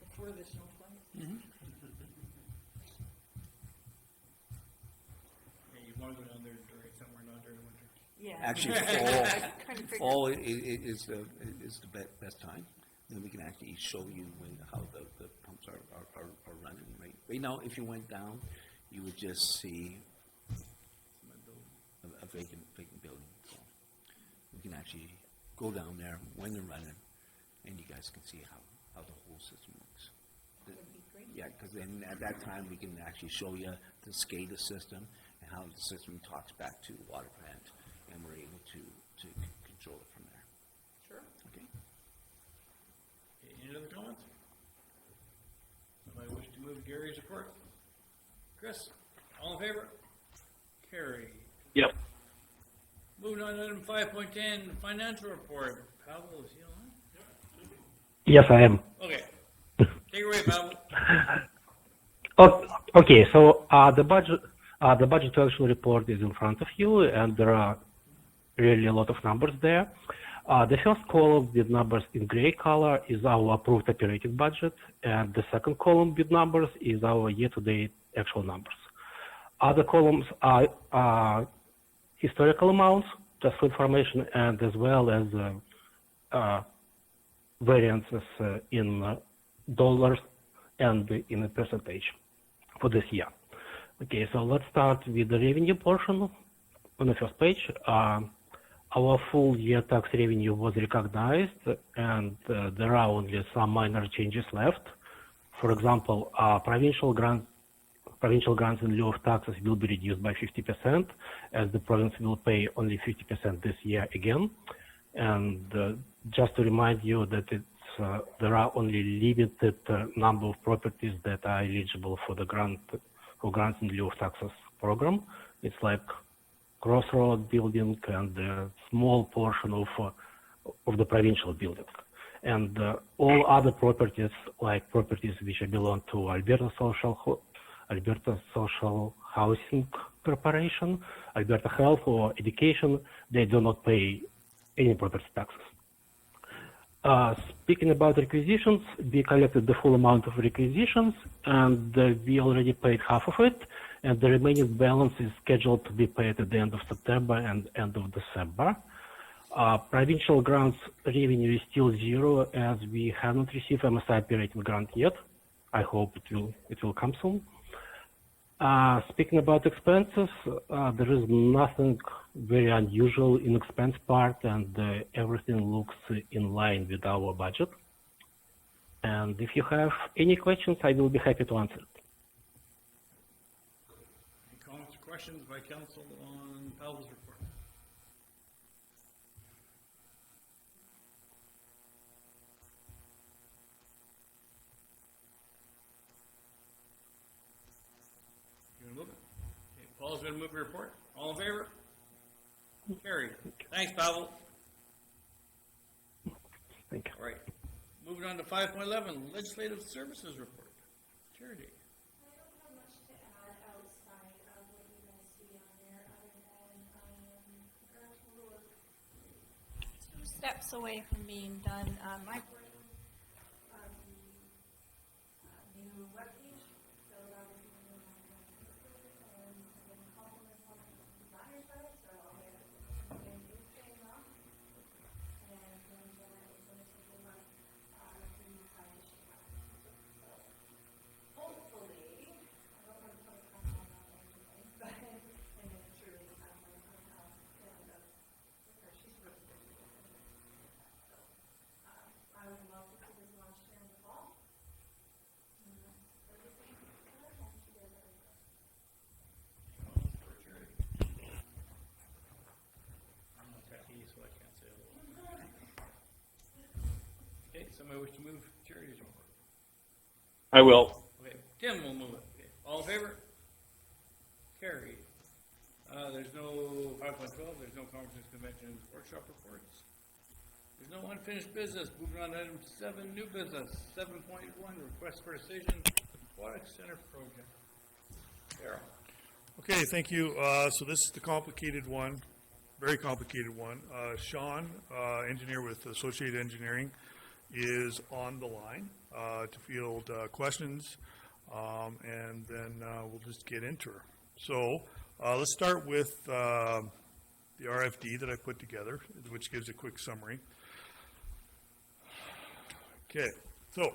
[SPEAKER 8] Before the snow flies?
[SPEAKER 11] Mm-hmm.
[SPEAKER 1] Yeah, you want to go down there during summer, not during winter.
[SPEAKER 8] Yeah.
[SPEAKER 11] Actually,
[SPEAKER 8] I kind of figured.
[SPEAKER 11] fall is the best time. Then we can actually show you how the pumps are running. Right now, if you went down, you would just see a vacant building. So we can actually go down there when they're running, and you guys can see how the whole system works.
[SPEAKER 8] That would be great.
[SPEAKER 11] Yeah, because then at that time, we can actually show you the SCADA system and how the system talks back to the water plant, and we're able to control it from there.
[SPEAKER 8] Sure.
[SPEAKER 11] Okay?
[SPEAKER 1] Okay, any other comments? Somebody wish to move Gary's report? Chris, all in favor? Carried.
[SPEAKER 5] Yep.
[SPEAKER 1] Moving on to item 5.10, financial report. Pavel, is he on?
[SPEAKER 12] Yes, I am.
[SPEAKER 1] Okay. Take it away, Pavel.
[SPEAKER 12] Okay, so the budget to action report is in front of you, and there are really a lot of numbers there. The first column with numbers in gray color is our approved operating budget, and the second column with numbers is our year-to-date actual numbers. Other columns are historical amounts, just for information, and as well as variances in dollars and in a percentage for this year. Okay, so let's start with the revenue portion on the first page. Our full year tax revenue was recognized, and there are only some minor changes left. For example, provincial grants in lieu of taxes will be reduced by 50%, as the province will pay only 50% this year again. And just to remind you that there are only limited number of properties that are eligible for the grants in lieu of taxes program. It's like Crossroad building and a small portion of the provincial building. And all other properties, like properties which belong to Alberta Social Housing Corporation, Alberta Health or Education, they do not pay any property taxes. Speaking about requisitions, we collected the full amount of requisitions, and we already paid half of it, and the remaining balance is scheduled to be paid at the end of September and end of December. Provincial grants revenue is still zero, as we haven't received MSI operating grant yet. I hope it will come soon. Speaking about expenses, there is nothing very unusual in expense part, and everything looks in line with our budget. And if you have any questions, I will be happy to answer it.
[SPEAKER 1] Any comments or questions by council on Pavel's report? You want to move it? Okay, Paul's going to move the report. All in favor? Carried. Thanks, Pavel.
[SPEAKER 12] Thank you.
[SPEAKER 1] All right. Moving on to 5.11, legislative services report. Charity.
[SPEAKER 13] I don't have much to add outside of what you guys see on there, other than a total of 2 steps away from being done. My portion of the new webpage, so that was and then compliments on the designers of it, so I'll get it paying off. And then Jenna is going to take over the financial part. So hopefully, I don't want to put a time on that or anything, but and then truly I'm going to end up with her. She's really good. So I would love to see this launch here in the fall. Everything. She does everything.
[SPEAKER 1] I'm not techie, so I can't say a lot. Okay, somebody wish to move charities report?
[SPEAKER 14] I will.
[SPEAKER 1] Okay, Tim will move it. Okay, all in favor? Carried. There's no 5.12, there's no conferences, conventions, workshop reports. There's no unfinished business. Moving on to item 7, new business. 7.1, request for decision, aquatic center project. Carol.
[SPEAKER 4] Okay, thank you. So this is the complicated one, very complicated one. Sean, engineer with Associated Engineering, is on the line to field questions, and then we'll just get into her. So let's start with the RFD that I put together, which gives a quick summary. Okay, so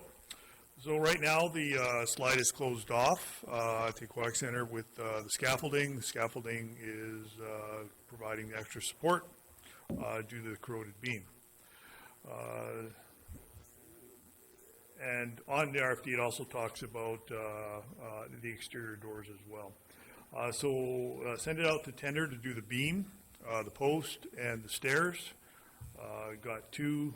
[SPEAKER 4] right now the slide is closed off at the Aquatic Center with the scaffolding. The scaffolding is providing extra support due to the corroded beam. And on the RFD, it also talks about the exterior doors as well. So send it out to tender to do the beam, the post, and the stairs. Got 2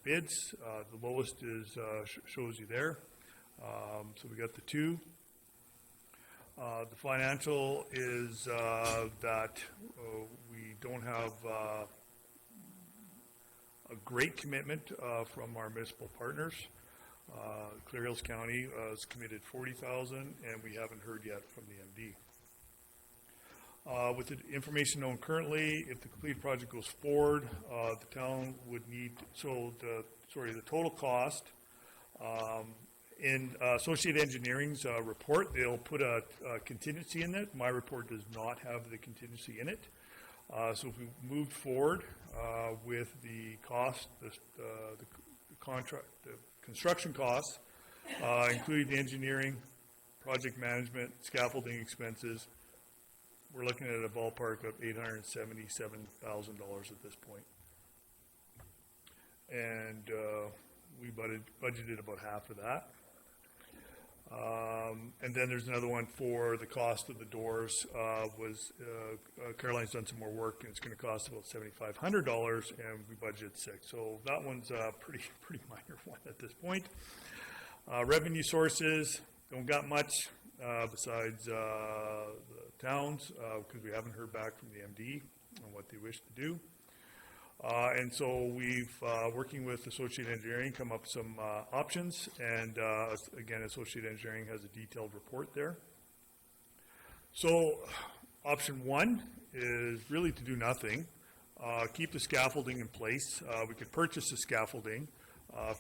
[SPEAKER 4] bids. The lowest is shows you there. So we got the 2. The financial is that we don't have a great commitment from our municipal partners. Clear Hills County has committed $40,000, and we haven't heard yet from the MD. With the information known currently, if the complete project goes forward, the town would need, the total cost, in Associated Engineering's report, they'll put a contingency in it. My report does not have the contingency in it. So if we moved forward with the cost, the contract, the construction costs, including the engineering, project management, scaffolding expenses, we're looking at a ballpark of $877,000 at this point. And we budgeted about half of that. And then there's another one for the cost of the doors. Caroline's done some more work, and it's going to cost about $7,500, and we budgeted $6,000. So that one's a pretty minor one at this point. Revenue sources, don't got much besides the towns, because we haven't heard back from the MD on what they wish to do. And so we've, working with Associated Engineering, come up with some options, and again, Associated Engineering has a detailed report there. So option one is really to do nothing, keep the scaffolding in place. We could purchase the scaffolding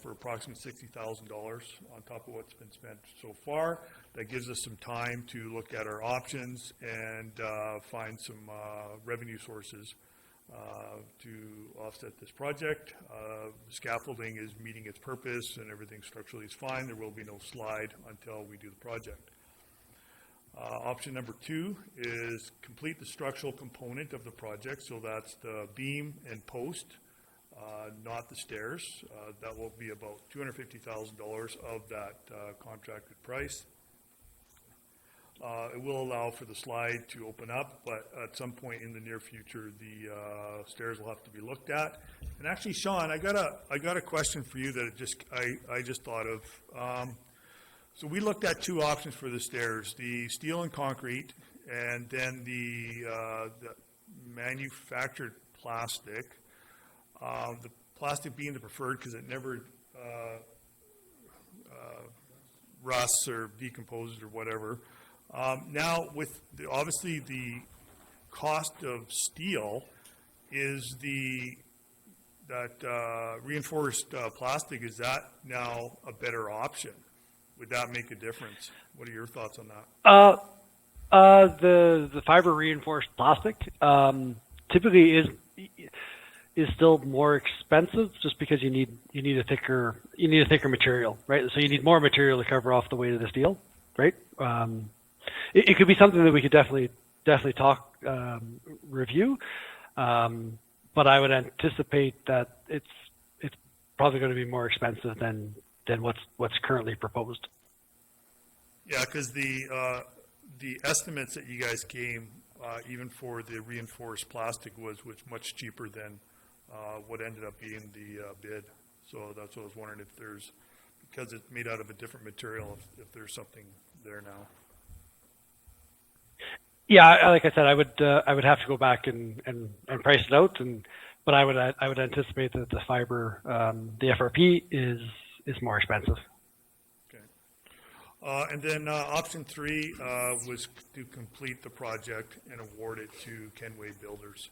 [SPEAKER 4] for approximately $60,000 on top of what's been spent so far. That gives us some time to look at our options and find some revenue sources to offset this project. The scaffolding is meeting its purpose and everything structurally is fine. There will be no slide until we do the project. Option number two is complete the structural component of the project. So that's the beam and post, not the stairs. That will be about $250,000 of that contracted price. It will allow for the slide to open up, but at some point in the near future, the stairs will have to be looked at. And actually, Sean, I got a question for you that I just thought of. So we looked at two options for the stairs: the steel and concrete, and then the manufactured plastic. The plastic being the preferred because it never rusts or decomposes or whatever. Now, with obviously the cost of steel, is that reinforced plastic, is that now a better option? Would that make a difference? What are your thoughts on that?
[SPEAKER 15] The fiber reinforced plastic typically is still more expensive just because you need a thicker material, right? So you need more material to cover off the weight of the steel, right? It could be something that we could definitely talk, review, but I would anticipate that it's probably going to be more expensive than what's currently proposed.
[SPEAKER 4] Yeah, because the estimates that you guys came, even for the reinforced plastic, was much cheaper than what ended up being the bid. So that's what I was wondering, if there's, because it's made out of a different material, if there's something there now.
[SPEAKER 15] Yeah, like I said, I would have to go back and price it out, but I would anticipate that the fiber, the FRP is more expensive.
[SPEAKER 4] Okay. And then option three was to complete the project and award it to Kenway Builders.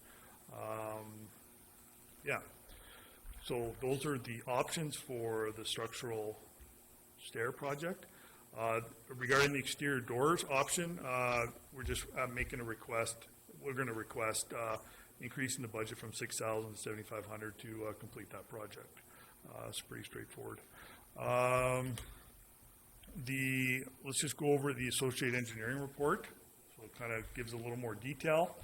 [SPEAKER 4] Yeah. So those are the options for the structural stair project. Regarding the exterior doors option, we're just making a request. We're going to request increasing the budget from $6,000 to $7,500 to complete that project. It's pretty straightforward. Let's just go over the Associated Engineering report. So it kind of gives a little more detail.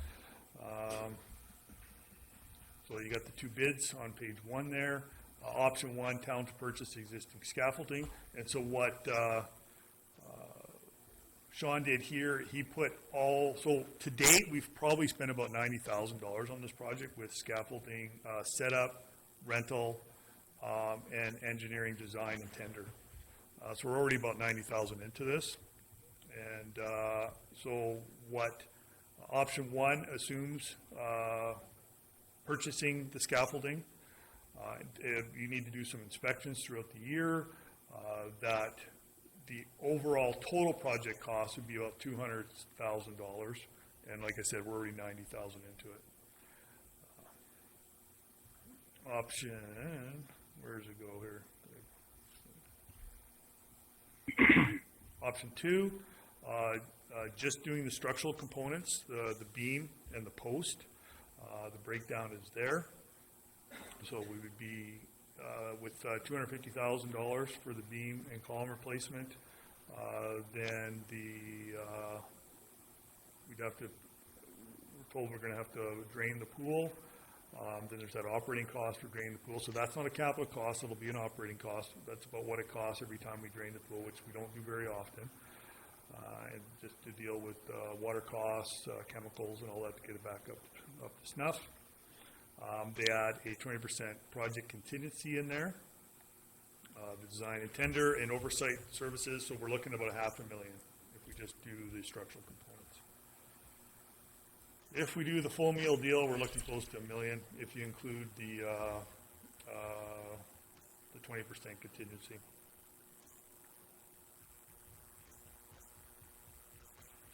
[SPEAKER 4] So you got the two bids on page one there. Option one, town to purchase existing scaffolding. And so what Sean did here, he put so to date, we've probably spent about $90,000 on this project with scaffolding setup, rental, and engineering design and tender. So we're already about $90,000 into this. And so what option one assumes purchasing the scaffolding. You need to do some inspections throughout the year. That the overall total project cost would be about $200,000. And like I said, we're already 90,000 into it. Option, where does it go here? Option 2, just doing the structural components, the beam and the post. The breakdown is there. So we would be with $250,000 for the beam and column replacement. Then we'd have to, we're told we're going to have to drain the pool. Then there's that operating cost for draining the pool. So that's not a capital cost, it'll be an operating cost. That's about what it costs every time we drain the pool, which we don't do very often. And just to deal with water costs, chemicals and all that to get it back up to snuff. They add a 20% project contingency in there. The design and tender and oversight services, so we're looking at about $500,000 if we just do the structural components. If we do the full meal deal, we're looking close to $1 million if you include the 20% contingency.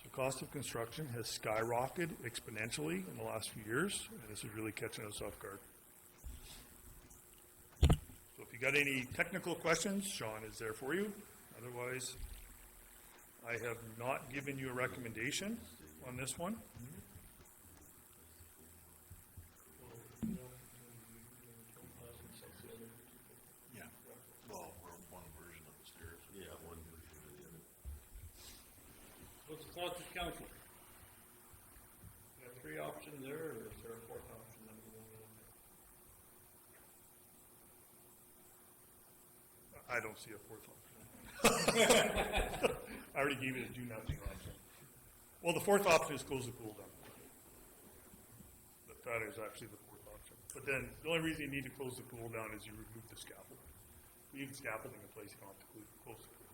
[SPEAKER 4] So cost of construction has skyrocketed exponentially in the last few years, and this is really catching us off guard. So if you got any technical questions, Sean is there for you. Otherwise, I have not given you a recommendation on this one.
[SPEAKER 9] Yeah, well, we're one version of the stairs.
[SPEAKER 10] Yeah, one version of the other.
[SPEAKER 1] What's the thoughts of council? You have 3 options there, or is there a 4th option that we want to look at?
[SPEAKER 4] I don't see a 4th option. I already gave you a do nothing option. Well, the 4th option is close the pool down. That is actually the 4th option. But then the only reason you need to close the pool down is you remove the scaffolding. Leave the scaffolding in place, you don't have to close the pool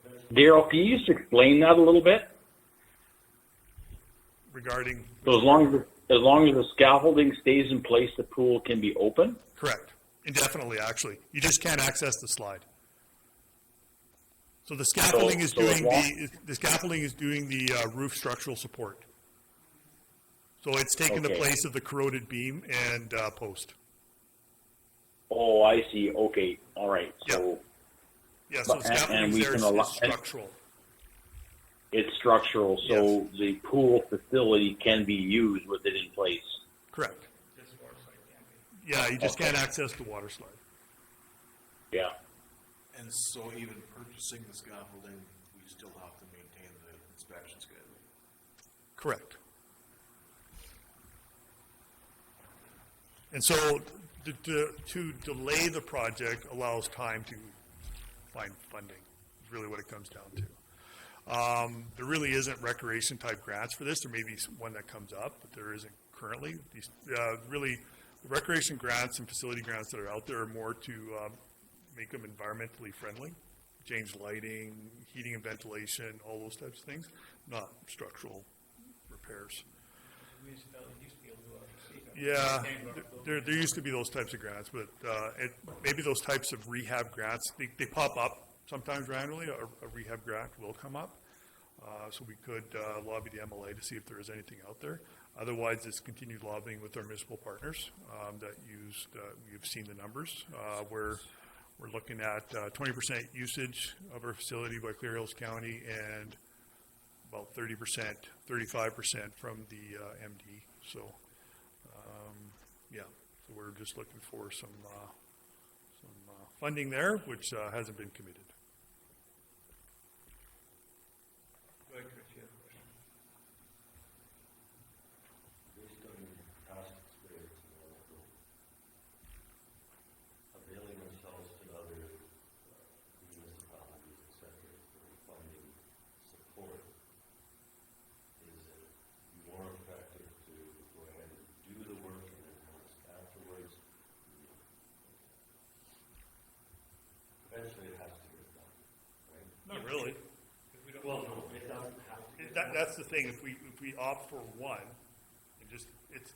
[SPEAKER 4] down.
[SPEAKER 5] Daryl, can you just explain that a little bit?
[SPEAKER 4] Regarding?
[SPEAKER 5] So as long as the scaffolding stays in place, the pool can be open?
[SPEAKER 4] Correct. Indefinitely, actually. You just can't access the slide. So the scaffolding is doing the roof structural support. So it's taking the place of the corroded beam and post.
[SPEAKER 5] Oh, I see. Okay. All right. So
[SPEAKER 4] yeah, so the scaffolding there is structural.
[SPEAKER 5] It's structural, so the pool facility can be used with it in place.
[SPEAKER 4] Correct. Yeah, you just can't access the water slide.
[SPEAKER 5] Yeah.
[SPEAKER 9] And so even purchasing the scaffolding, we still have to maintain the inspection schedule.
[SPEAKER 4] Correct. And so to delay the project allows time to find funding, is really what it comes down to. There really isn't recreation type grants for this. There may be one that comes up, but there isn't currently. These really, the recreation grants and facility grants that are out there are more to make them environmentally friendly, change lighting, heating and ventilation, all those types of things, not structural repairs. Yeah, there used to be those types of grants, but maybe those types of rehab grants, they pop up sometimes randomly. A rehab grant will come up, so we could lobby the MLA to see if there is anything out there. Otherwise, it's continued lobbying with our municipal partners that used, we've seen the numbers, where we're looking at 20% usage of our facility by Clear Hills County and about 30%, 35% from the MD. So, yeah, so we're just looking for some funding there, which hasn't been committed.
[SPEAKER 1] Go ahead, Chris, you have a question.
[SPEAKER 10] Based on your past experience in Monaco, availing themselves to other municipalities, et cetera, for funding support, is it more effective to go ahead and do the work and then ask afterwards? Eventually it has to get
[SPEAKER 4] that's the thing, if we opt for one, and just, it's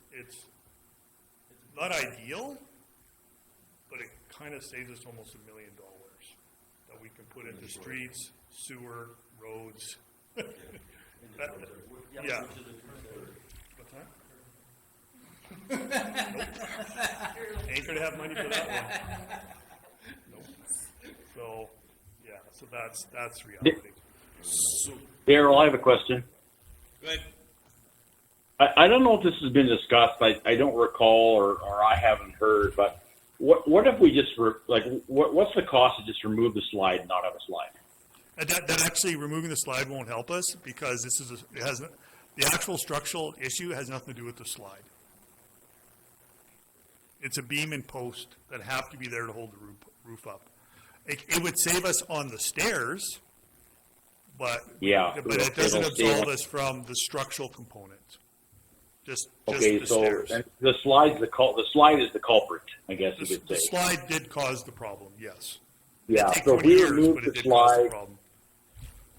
[SPEAKER 4] not ideal, but it kind of saves us almost $1 million that we can put into streets, sewer, roads. Yeah. What's that? Nope. Ain't gonna have money for that one. Nope. So, yeah, so that's reality.
[SPEAKER 5] Daryl, I have a question.
[SPEAKER 1] Good.
[SPEAKER 5] I don't know if this has been discussed. I don't recall, or I haven't heard. But what if we just what's the cost to just remove the slide and not have a slide?
[SPEAKER 4] That actually, removing the slide won't help us, because the actual structural issue has nothing to do with the slide. It's a beam and post that have to be there to hold the roof up. It would save us on the stairs, but it doesn't absolve us from the structural component. Just
[SPEAKER 5] Okay,
[SPEAKER 4] the
[SPEAKER 5] so
[SPEAKER 4] stairs.
[SPEAKER 5] and the slide is the culprit, I guess you could
[SPEAKER 4] The
[SPEAKER 5] say.
[SPEAKER 4] slide did cause the problem, yes.
[SPEAKER 5] Yeah.
[SPEAKER 4] It'd take
[SPEAKER 5] So if
[SPEAKER 4] 20
[SPEAKER 5] we
[SPEAKER 4] years,
[SPEAKER 5] remove
[SPEAKER 4] but
[SPEAKER 5] the
[SPEAKER 4] it did cause the
[SPEAKER 5] slide,
[SPEAKER 4] problem.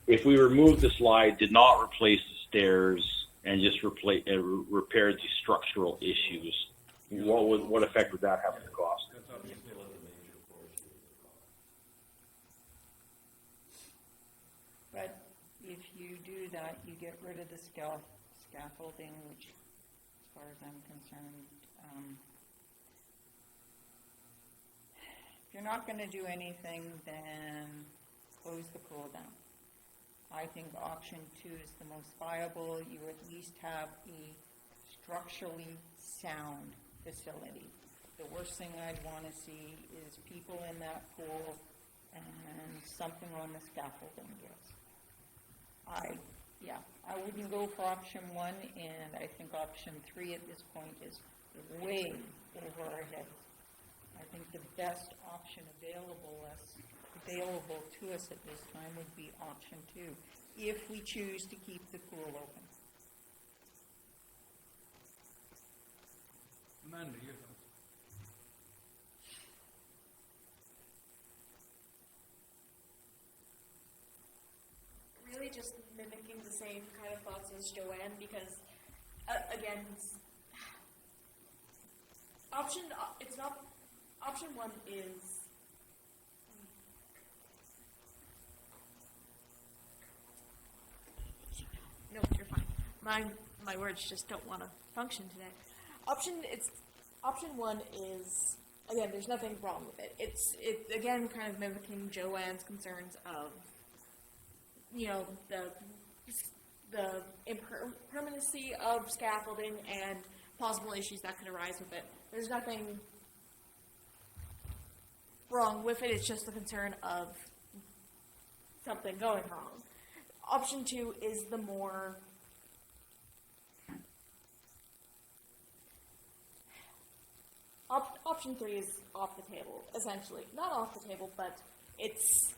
[SPEAKER 5] if we remove the slide, did not replace the stairs, and just repaired the structural issues, what effect would that have on the cost?
[SPEAKER 10] That's obviously what the major portion of the cost.
[SPEAKER 8] But if you do that, you get rid of the scaffolding, which, as far as I'm concerned, if you're not gonna do anything, then close the pool down. I think option 2 is the most viable. You at least have a structurally sound facility. The worst thing I'd want to see is people in that pool and something on the scaffolding gives. I wouldn't go for option 1, and I think option 3 at this point is way over our heads. I think the best option available to us at this time would be option 2, if we choose to keep the pool open.
[SPEAKER 1] Amanda, your thoughts?
[SPEAKER 7] Really just mimicking the same kind of thoughts as Joanne, because, again, option 1 is, no, you're fine. My words just don't want to function today. Option 1 is, again, there's nothing wrong with it. It's again kind of mimicking Joanne's concerns of, the impermanency of scaffolding and possible issues that could arise with it. There's nothing wrong with it. It's just the concern of something going wrong. Option 2 is the more option 3 is off the table, essentially. Not off the table, but it's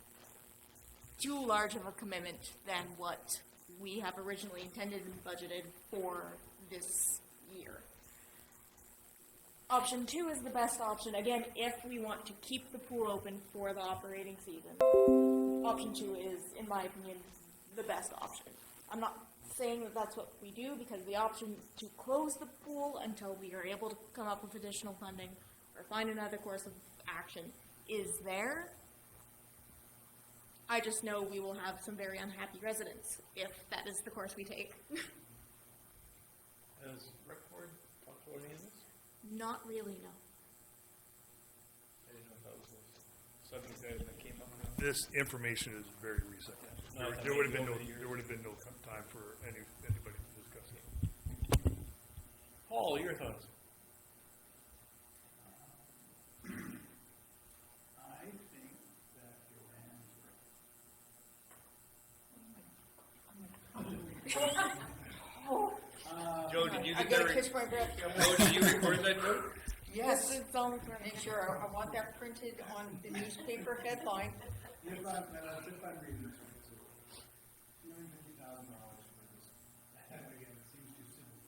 [SPEAKER 7] too large of a commitment than what we have originally intended and budgeted for this year. Option 2 is the best option, again, if we want to keep the pool open for the operating season. Option 2 is, in my opinion, the best option. I'm not saying that that's what we do, because the option to close the pool until we are able to come up with additional funding or find another course of action is there. I just know we will have some very unhappy residents if that is the course we take.
[SPEAKER 1] Has rec board talked about any of this?
[SPEAKER 7] Not really, no.
[SPEAKER 1] I didn't know if that was a subject that came up.
[SPEAKER 4] This information is very recent. There would have been no time for anybody to discuss it.
[SPEAKER 1] Paul, your thoughts?
[SPEAKER 6] I think that Joanne's right.
[SPEAKER 1] Joe, did you
[SPEAKER 8] I
[SPEAKER 1] get
[SPEAKER 8] gotta
[SPEAKER 1] that?
[SPEAKER 8] catch my breath.
[SPEAKER 1] Joe, did you record that, Joe?
[SPEAKER 8] Yes, it's on, make sure, I want that printed on the newspaper headline.
[SPEAKER 6] If I'm reading this right, $250,000 for this. Again, it seems too simple.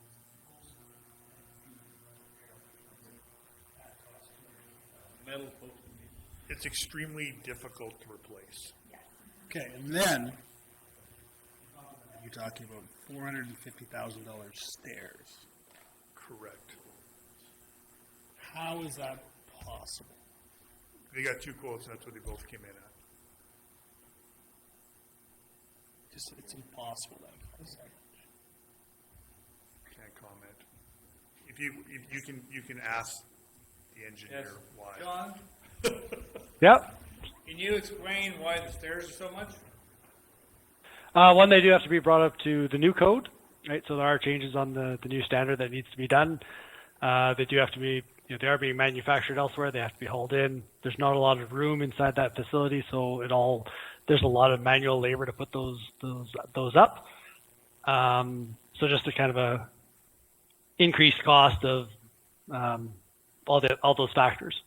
[SPEAKER 1] Metal post.
[SPEAKER 4] It's extremely difficult to replace.
[SPEAKER 6] Okay, and then you talking about $450,000 stairs.
[SPEAKER 4] Correct.
[SPEAKER 6] How is that possible?
[SPEAKER 4] They got 2 quotes, and that's what they both came in at.
[SPEAKER 6] Just, it's impossible then. How is that?
[SPEAKER 4] Can't comment. If you can ask the engineer
[SPEAKER 1] Yes.
[SPEAKER 4] why.
[SPEAKER 1] John,
[SPEAKER 15] Yep.
[SPEAKER 1] can you explain why the stairs are so much?
[SPEAKER 15] One, they do have to be brought up to the new code, right? So there are changes on the new standard that needs to be done. They do have to be, they are being manufactured elsewhere. They have to be hauled in. There's not a lot of room inside that facility, so there's a lot of manual labor to put those up. So just a kind of a increased cost of all those factors.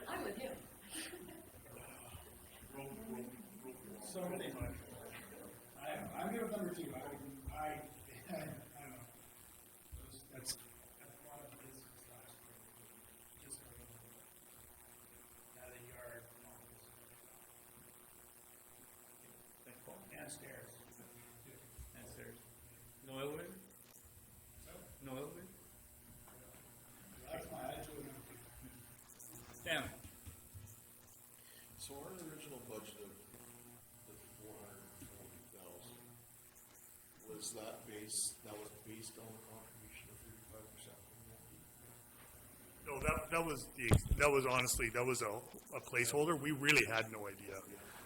[SPEAKER 3] I'm with him.
[SPEAKER 6] So, I'm good with number 2. I don't know. That's a lot of business last year. Just now that you are and stairs.
[SPEAKER 1] And stairs. No elevator? No elevator?
[SPEAKER 6] That's my attitude.
[SPEAKER 1] Damn.
[SPEAKER 9] So our original budget of the 440,000, was that was based on a contribution of 35% from the LP?
[SPEAKER 4] No, that was honestly, that was a placeholder. We really had no idea.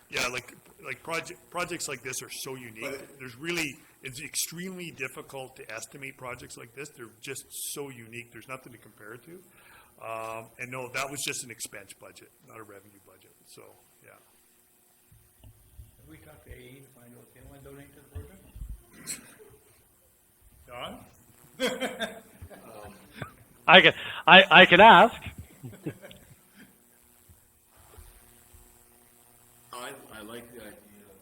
[SPEAKER 4] Yeah, like projects like this are so unique. It's extremely difficult to estimate projects like this. They're just so unique. There's nothing to compare it to. And no, that was just an expense budget, not a revenue budget. So, yeah.
[SPEAKER 1] Have we talked to AE to find out if they want to donate to the project? John?
[SPEAKER 15] I can ask.
[SPEAKER 9] I like the idea of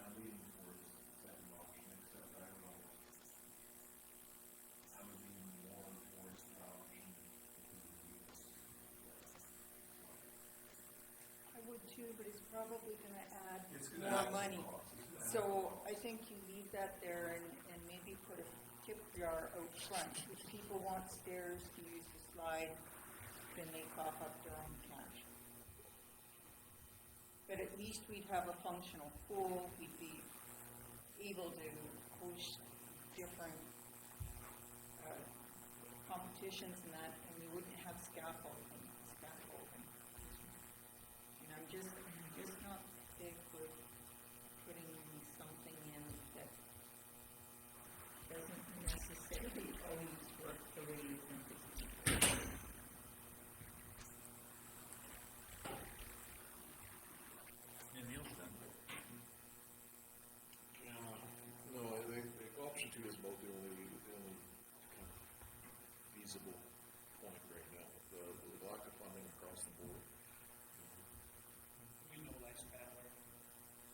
[SPEAKER 9] I'm leaning towards the second option, except I don't know. I would lean more towards the option
[SPEAKER 8] I would too, but it's probably gonna add more money. So I think you leave that there and maybe put a tip jar out front. If people want stairs to use the slide, then they cough up their own cash. But at least we'd have a functional pool, we'd be able to host different competitions and that, and we wouldn't have scaffolding. And I'm just not big with putting something in that doesn't necessarily always work the way you think it's supposed to.
[SPEAKER 9] No, I think option 2 is about the only kind of feasible point right now, the lack of funding across the board.
[SPEAKER 6] We know lifespan where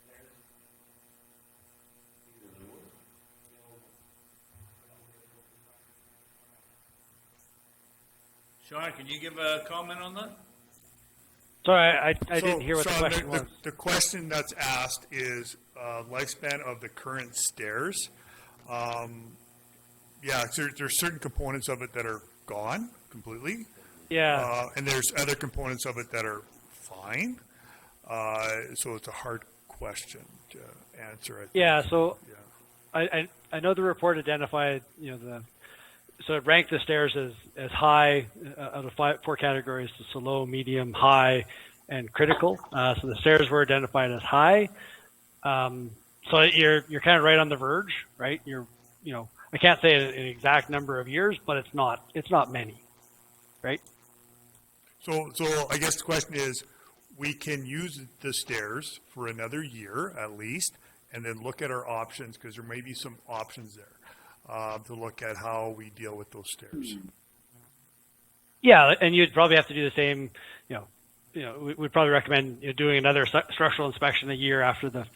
[SPEAKER 6] stairs.
[SPEAKER 1] Sean, can you give a comment on that?
[SPEAKER 15] Sorry, I didn't hear what the question was.
[SPEAKER 4] The question that's asked is lifespan of the current stairs. Yeah, so there's certain components of it that are gone completely.
[SPEAKER 15] Yeah.
[SPEAKER 4] And there's other components of it that are fine. So it's a hard question to answer. I think.
[SPEAKER 15] Yeah, so
[SPEAKER 4] Yeah.
[SPEAKER 15] I know the report identified, so it ranked the stairs as high out of 4 categories, so low, medium, high, and critical. So the stairs were identified as high. So you're kind of right on the verge, right? I can't say an exact number of years, but it's not many, right?
[SPEAKER 4] So I guess the question is, we can use the stairs for another year at least, and then look at our options, because there may be some options there to look at how we deal with those stairs.
[SPEAKER 15] Yeah, and you'd probably have to do the same. We'd probably recommend doing another structural inspection a year after the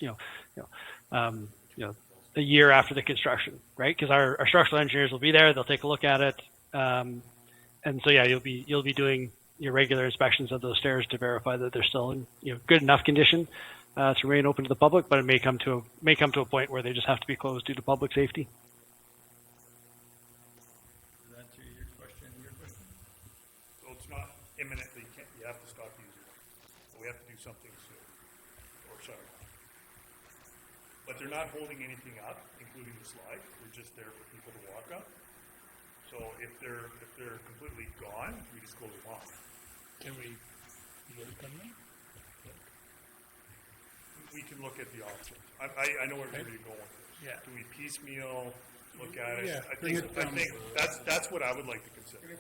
[SPEAKER 15] a year after the construction, right? Because our structural engineers will be there; they'll take a look at it, and so yeah, you'll be doing your regular inspections of those stairs to verify that they're still in good enough condition to remain open to the public. But it may come to a point where they just have to be closed due to public safety.
[SPEAKER 1] Does that answer your question?
[SPEAKER 4] So it's not imminently, you have to stop using it. But we have to do something soon, or sorry. But they're not holding anything up, including the slide. They're just there for people to walk up. So if they're completely gone, we just close them off.
[SPEAKER 1] Can we get it done then?
[SPEAKER 4] We can look at the options. I know where you're going with this.
[SPEAKER 1] Yeah.
[SPEAKER 4] Do we piecemeal look at it?
[SPEAKER 1] Yeah,
[SPEAKER 4] I
[SPEAKER 1] bring
[SPEAKER 4] think
[SPEAKER 1] it down.
[SPEAKER 4] that's what I would like to consider.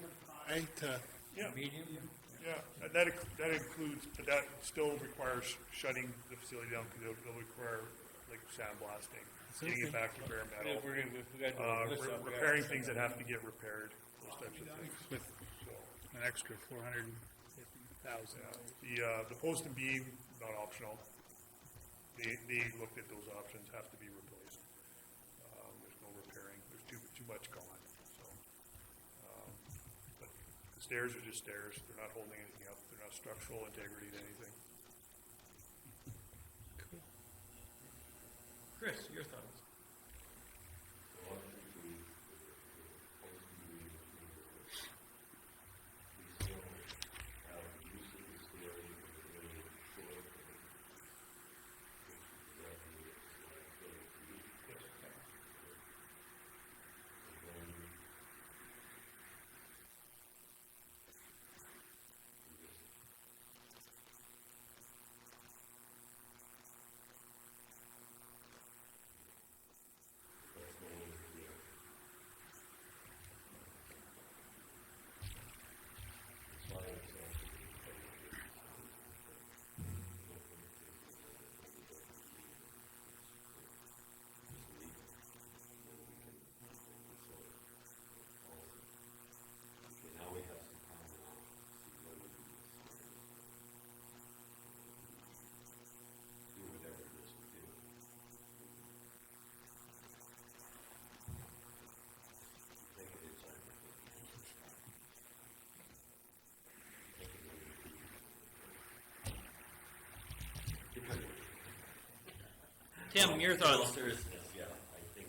[SPEAKER 1] High to
[SPEAKER 4] Yeah.
[SPEAKER 1] medium?
[SPEAKER 4] Yeah, that includes, but that still requires shutting the facility down because they'll require like sandblasting, getting it back to bare metal,
[SPEAKER 1] We got to do this up.
[SPEAKER 4] repairing things that have to get repaired, those types of things.
[SPEAKER 1] With
[SPEAKER 4] So,
[SPEAKER 1] an extra 450,000.
[SPEAKER 4] the post and beam, not optional. They looked at those options, have to be replaced. There's no repairing, there's too much gone, so. But the stairs are just stairs, they're not holding anything up, they're not structural integrity to anything.
[SPEAKER 1] Chris, your thoughts? Tim, your thoughts?
[SPEAKER 10] Yeah, I think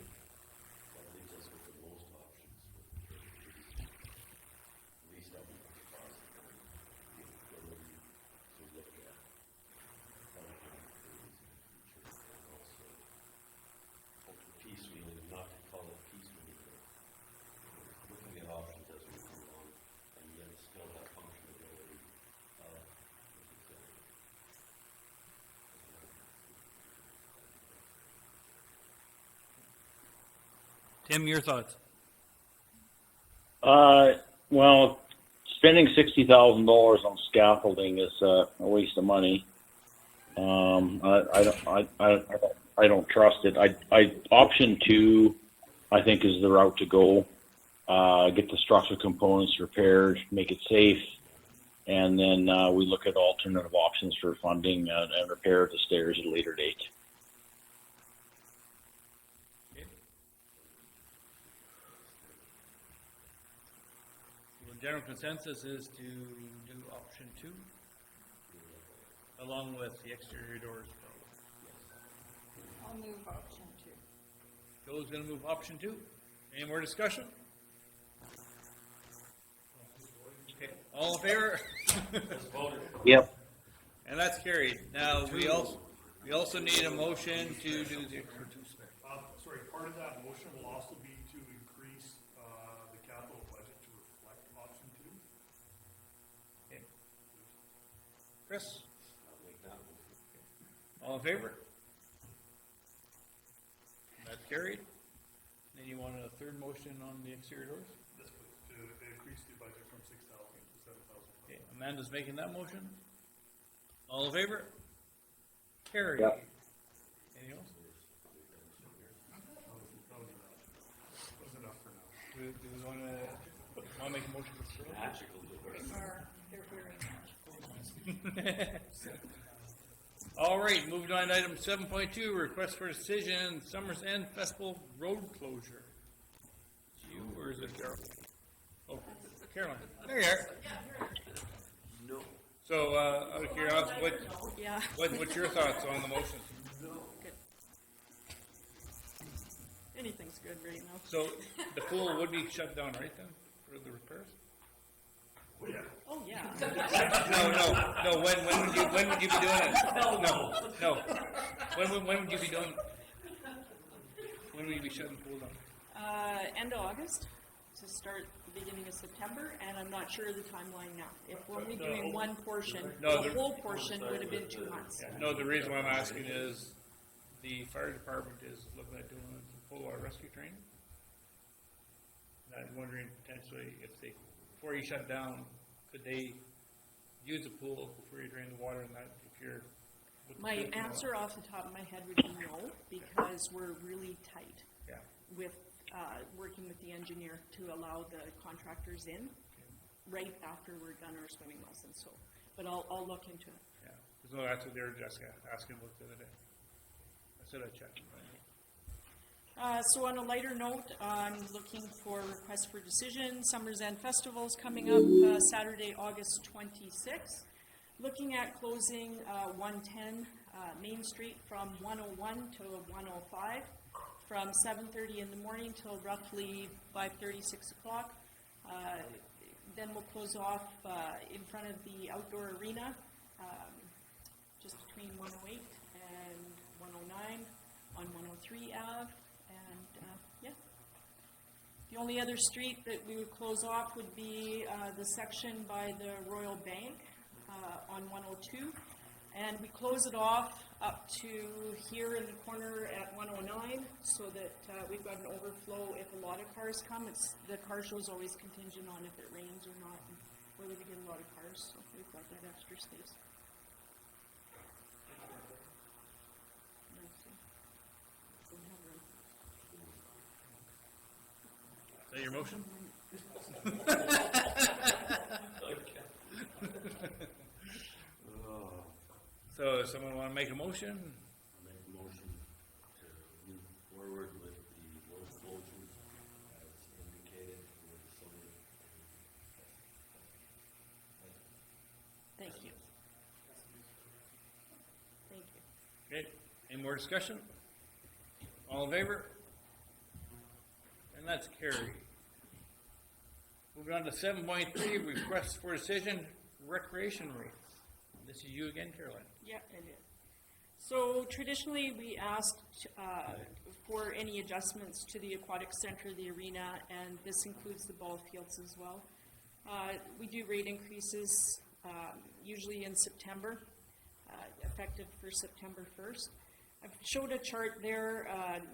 [SPEAKER 10] that leaves us with the most options. At least that we can cost the ability to look at and also piecemeal, not to call it piecemeal, but looking at options as we go along and yet still have functionality of the facility.
[SPEAKER 1] Tim, your thoughts?
[SPEAKER 5] Well, spending $60,000 on scaffolding is a waste of money. I don't trust it. Option 2, I think, is the route to go. Get the structural components repaired, make it safe, and then we look at alternative options for funding and repair of the stairs at a later date.
[SPEAKER 1] The general consensus is to do option 2, along with the exterior doors.
[SPEAKER 8] I'll move option 2.
[SPEAKER 1] Joe's gonna move option 2. Any more discussion? Okay, all in favor?
[SPEAKER 5] Yep.
[SPEAKER 1] And that's carried. Now, we also need a motion to do the,
[SPEAKER 4] Sorry, part of that motion will also be to increase the capital budget to reflect option 2.
[SPEAKER 1] okay. Chris? All in favor? That's carried. Then you want a third motion on the exterior doors?
[SPEAKER 4] Yes, please, to increase the budget from 6,000 to 7,000.
[SPEAKER 1] Okay, Amanda's making that motion. All in favor? Carried.
[SPEAKER 5] Yep.
[SPEAKER 1] Anything else?
[SPEAKER 4] That was enough for now.
[SPEAKER 1] Do we wanna make a motion for Sterling?
[SPEAKER 8] They're very magical.
[SPEAKER 1] All right, moving on to item 7.2, request for decision, Summers End Festival road closure. It's you, or is it Carol? Oh, Caroline. There you are. So, out of curiosity,
[SPEAKER 7] Yeah.
[SPEAKER 1] what's your thoughts on the motion?
[SPEAKER 7] Good. Anything's good right now.
[SPEAKER 1] So, the pool would be shut down, right then, for the repairs?
[SPEAKER 7] Oh, yeah.
[SPEAKER 1] No, when would you be doing it? No. When would you be doing, when would you be shutting the pool down?
[SPEAKER 7] End of August to start the beginning of September, and I'm not sure of the timeline now. If we're only doing one portion,
[SPEAKER 1] No,
[SPEAKER 7] the
[SPEAKER 1] the-
[SPEAKER 7] whole portion would have been 2 months.
[SPEAKER 1] No, the reason why I'm asking is the fire department is looking at doing some pool water rescue training. And I'm wondering potentially if they, before you shut down, could they use the pool before you drain the water and that, if you're. with the
[SPEAKER 7] My
[SPEAKER 1] pool, you know?
[SPEAKER 7] answer off the top of my head would be no, because we're really tight
[SPEAKER 1] Yeah,
[SPEAKER 7] with working with the engineer to allow the contractors in right after we're done our swimming lessons. So, but I'll look into it.
[SPEAKER 1] yeah. Because no, that's what they were just asking about the other day. I said I'd check.
[SPEAKER 7] So on a lighter note, I'm looking for requests for decision. Summer's End Festival's coming up Saturday, August 26th. Looking at closing 110 Main Street from 101 to 105 from 7:30 in the morning till roughly 5:30, 6 o'clock. Then we'll close off in front of the outdoor arena, just between 108 and 109 on 103 Ave. And yeah, the only other street that we would close off would be the section by the Royal Bank on 102. And we close it off up to here in the corner at 109 so that we've got an overflow if a lot of cars come. The car show is always contingent on if it rains or not, and whether we get a lot of cars, so we've got that extra space.
[SPEAKER 1] Is that your motion? So, does someone want to make a motion?
[SPEAKER 10] Make a motion to move forward with the local motions as indicated for the summer.
[SPEAKER 7] Thank you. Thank you.
[SPEAKER 1] Okay, any more discussion? All in favor? And that's carried. Moving on to 7.3, requests for decision, recreation rates. This is you again, Caroline.
[SPEAKER 7] Yeah, it is. So traditionally, we asked for any adjustments to the aquatic center, the arena, and this includes the ball fields as well. We do rate increases usually in September, effective for September 1st. I've showed a chart there,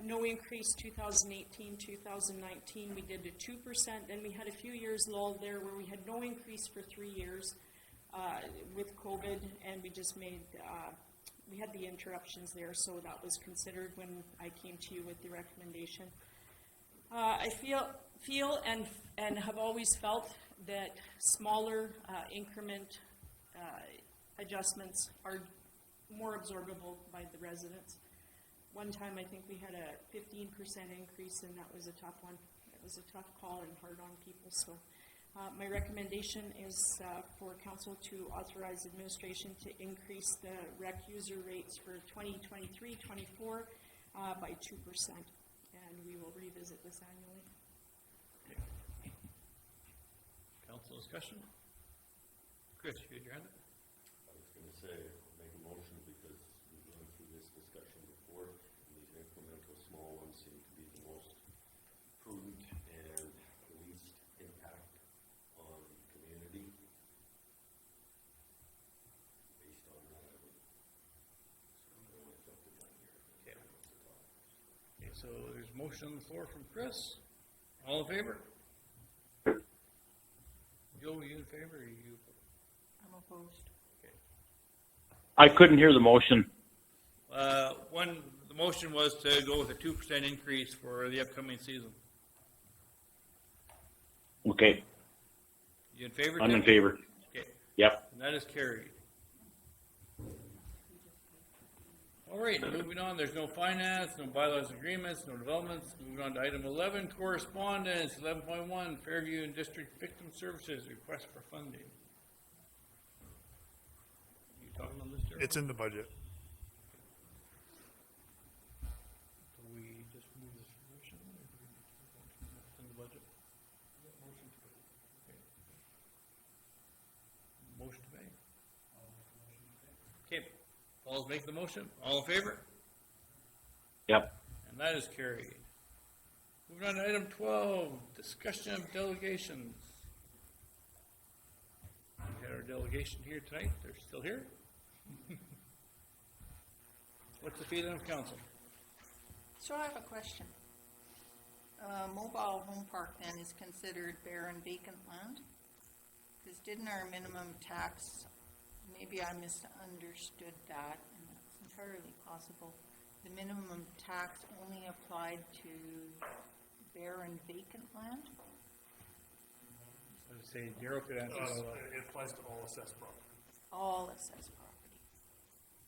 [SPEAKER 7] no increase 2018, 2019, we did a 2%, then we had a few years lull there where we had no increase for 3 years with COVID, and we just made, we had the interruptions there, so that was considered when I came to you with the recommendation. I feel and have always felt that smaller increment adjustments are more absorbable by the residents. One time I think we had a 15% increase, and that was a tough one. It was a tough call and hard on people. So my recommendation is for council to authorize administration to increase the rec user rates for 2023-24 by 2%, and we will revisit this annually.
[SPEAKER 1] Okay. Council discussion? Chris, you had your hand up?
[SPEAKER 10] I was going to say, make a motion because we've gone through this discussion before, and these incremental small ones seem to be the most prudent and least impact on the community. Based on that, I would certainly jump the gun here.
[SPEAKER 1] Okay. Okay, so there's a motion on the floor from Chris. All in favor? Joe, are you in favor or are you?
[SPEAKER 8] I'm opposed.
[SPEAKER 5] I couldn't hear the motion.
[SPEAKER 1] The motion was to go with a 2% increase for the upcoming season.
[SPEAKER 5] Okay,
[SPEAKER 1] You in favor?
[SPEAKER 5] I'm in
[SPEAKER 1] Tim?
[SPEAKER 5] favor.
[SPEAKER 1] Okay,
[SPEAKER 5] Yep.
[SPEAKER 1] and that is carried. All right, moving on, there's no finance, no bylaws agreements, no developments. Moving on to item 11, correspondence, 11.1, Fairview and District Victim Services, request for funding.
[SPEAKER 4] It's in the budget.
[SPEAKER 1] Do we just move this resolution, or do we it's in the budget? Motion to pay. Okay, Paul's making the motion, all in favor?
[SPEAKER 5] Yep.
[SPEAKER 1] And that is carried. Moving on to item 12, discussion of delegations. We had our delegation here tonight, they're still here. What's the feeling of council?
[SPEAKER 8] So I have a question. Mobile home park then is considered barren vacant land? Because didn't our minimum tax, maybe I misunderstood that, and that's entirely possible. The minimum tax only applied to barren vacant land?
[SPEAKER 1] I would say Daryl could answer all that.
[SPEAKER 4] It applies to all assessed property.
[SPEAKER 8] All assessed property.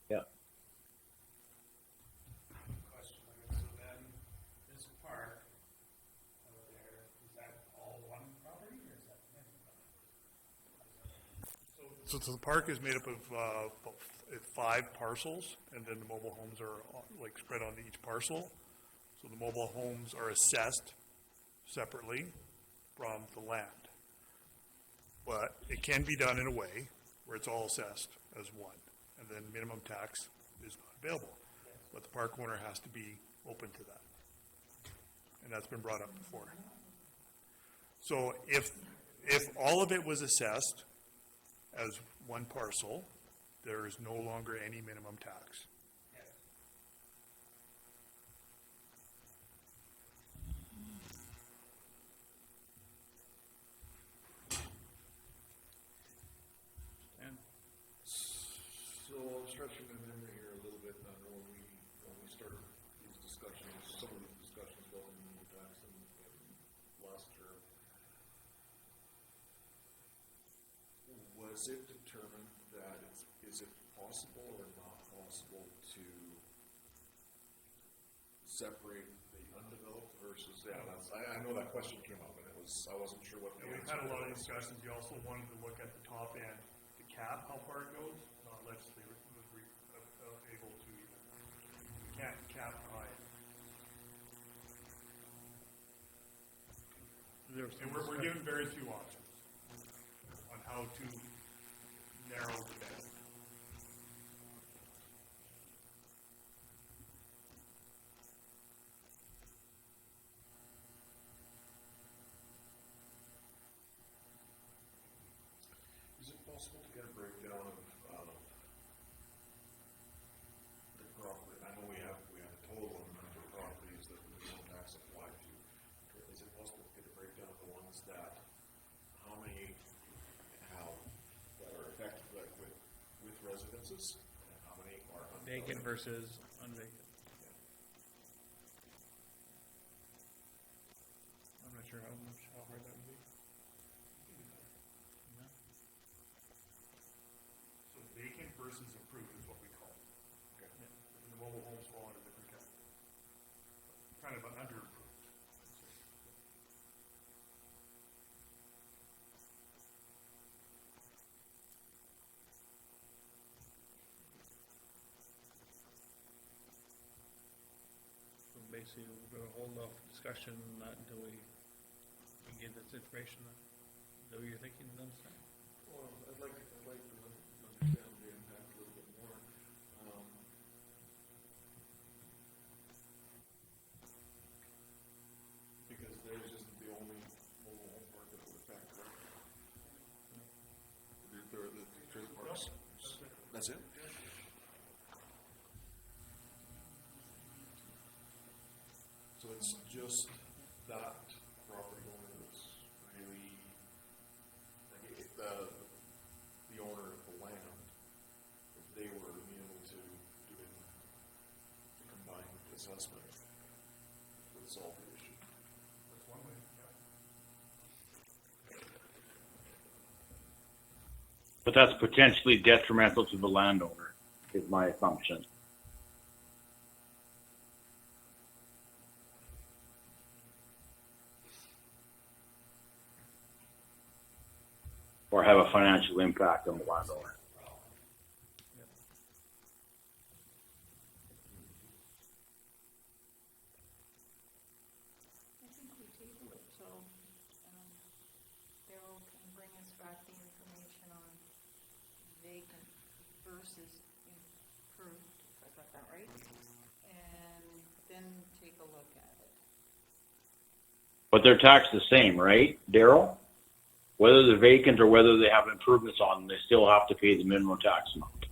[SPEAKER 5] Yep.
[SPEAKER 6] Question, I guess, so then, this park over there, is that all one property, or is that different property?
[SPEAKER 4] So the park is made up of, about 5 parcels, and then the mobile homes are like spread on each parcel. So the mobile homes are assessed separately from the land. But it can be done in a way where it's all assessed as one, and then minimum tax is not available. But the park owner has to be open to that. And that's been brought up before. So if all of it was assessed as one parcel, there is no longer any minimum tax.
[SPEAKER 1] And
[SPEAKER 9] So I'm stretching my memory here a little bit, when we started these discussions, some of these discussions about minimum tax in last term. Was it determined that is it possible or not possible to separate the undeveloped versus, I know that question came up, and I wasn't sure what.
[SPEAKER 4] And we've had a lot of discussions. You also wanted to look at the top end, the cap, how far it goes, not legislatively able to even. You can't cap high. And we're given very few options on how to narrow the band.
[SPEAKER 9] Is it possible to get a breakdown of the property? I know we have a total amount of properties that the minimum tax applied to. Is it possible to get a breakdown of the ones that, how many that are affected with residences, and how many are
[SPEAKER 1] vacant versus unvacant. I'm not sure how hard that would be. No?
[SPEAKER 4] So vacant versus improved is what we call it. Okay. And the mobile homes fall under different categories. Kind of an under improved.
[SPEAKER 1] So basically, we're gonna hold off discussion on that until we get this information. Is that what you're thinking, then, sir?
[SPEAKER 9] Well, I'd like to understand the impact a little bit more. Because theirs isn't the only mobile home park that will affect, right? The trailer parks. That's it? So it's just that property owner that's really, like, if the owner of the land, if they were amenable to doing the combined assessment, would solve the issue.
[SPEAKER 4] That's one way, yeah.
[SPEAKER 5] But that's potentially detrimental to the landowner, is my assumption. Or have a financial impact on the landowner.
[SPEAKER 8] vacant versus improved, if I got that right, and then take a look at it.
[SPEAKER 5] But they're taxed the same, right, Daryl? Whether they're vacant or whether they have improvements on them, they still have to pay the minimum tax amount.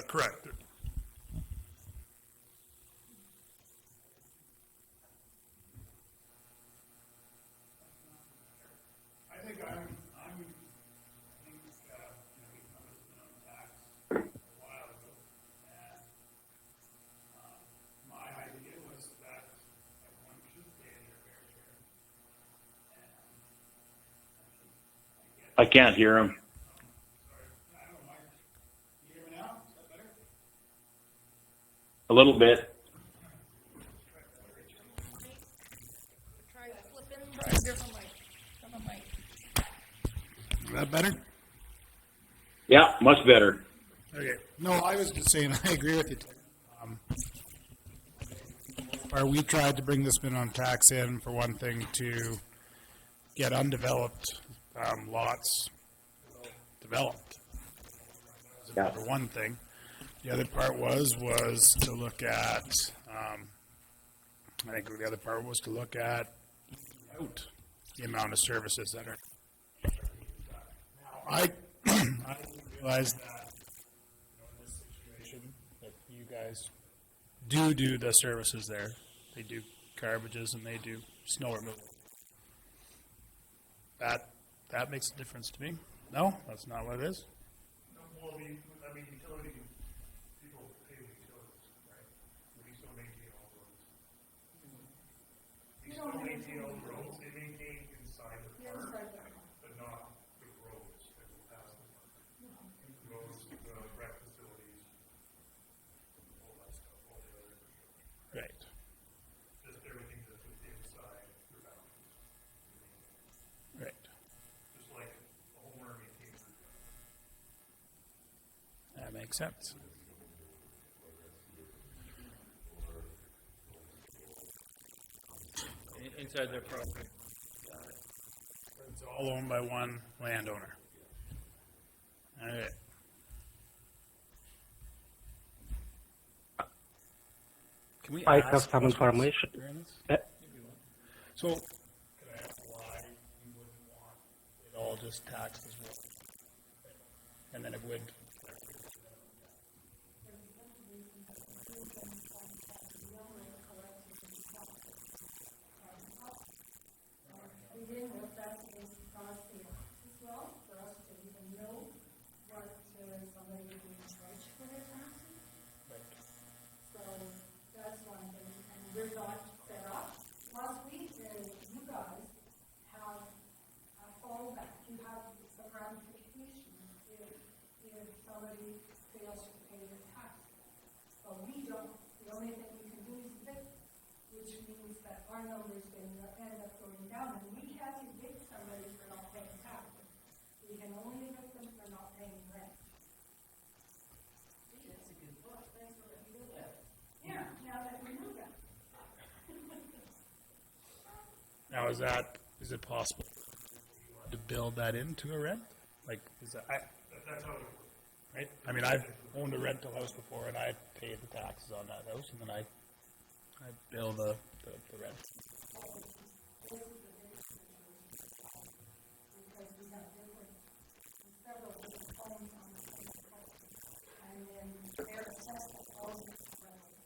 [SPEAKER 4] Correct.
[SPEAKER 6] I think we come with minimum tax a while ago, and, my idea was that everyone should pay their fair share.
[SPEAKER 5] I can't hear him.
[SPEAKER 6] I don't know, Mike, you hear me now? Is that better?
[SPEAKER 5] A little bit.
[SPEAKER 7] Try flipping, try a different mic. Different mic.
[SPEAKER 6] Is that better?
[SPEAKER 5] Yeah, much better.
[SPEAKER 6] Okay. No, I was just saying, I agree with you. Or we tried to bring this minimum tax in, for one thing, to get undeveloped lots developed.
[SPEAKER 5] Yeah.
[SPEAKER 6] For one thing. The other part was to look at, I think the other part was to look at out the amount of services that are. Now, I realize that, in this situation, that you guys do the services there. They do garbages and they do snow removal. That makes a difference to me. No, that's not what it is.
[SPEAKER 4] Well, utility, people pay the utilities, right? We still maintain all the roads. We still maintain all the roads, they maintain inside the park, but not the roads that go past the park. Roads, the rec facilities, all that stuff, all the other infrastructure.
[SPEAKER 6] Right.
[SPEAKER 4] Just everything that's inside your boundaries.
[SPEAKER 6] Right.
[SPEAKER 4] Just like a homeowner maintains their yard.
[SPEAKER 6] That makes sense.
[SPEAKER 1] Inside their property.
[SPEAKER 6] It's all owned by one landowner. Okay. Can we
[SPEAKER 12] I
[SPEAKER 6] ask
[SPEAKER 12] have some
[SPEAKER 6] questions
[SPEAKER 12] information.
[SPEAKER 6] during this? So, could I ask why you wouldn't want it all just taxed as well? And then it would.
[SPEAKER 2] Begin with that is because as well, for us to even know what somebody is being charged for their taxes. So that's one thing, and we're not set up. Plus, you guys have a fallback, you have a ramification if somebody fails to pay their taxes. But we don't, the only thing we can do is evict, which means that our numbers end up going down, and we can't evict somebody for not paying taxes. We can only evict them for not paying rent. That's a good book, thanks for letting me do that. Yeah, now that we know that.
[SPEAKER 6] Now, is it possible to build that into a rent? Like, is that,
[SPEAKER 4] That's how it works.
[SPEAKER 6] right? I mean, I've owned a rental house before, and I paid the taxes on that house, and then I bill the rent.
[SPEAKER 2] Because we have several different homes on the same site. And then they're assessed at all these levels.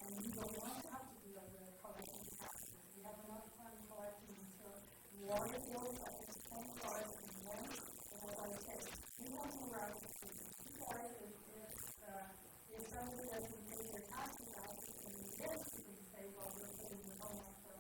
[SPEAKER 2] And we don't want to have to do that with collecting taxes. We have enough time collecting until water bills at this point are in one. And as I said, we want to around the city. If somebody doesn't pay their taxes out, and we can say, well, we're paying the home for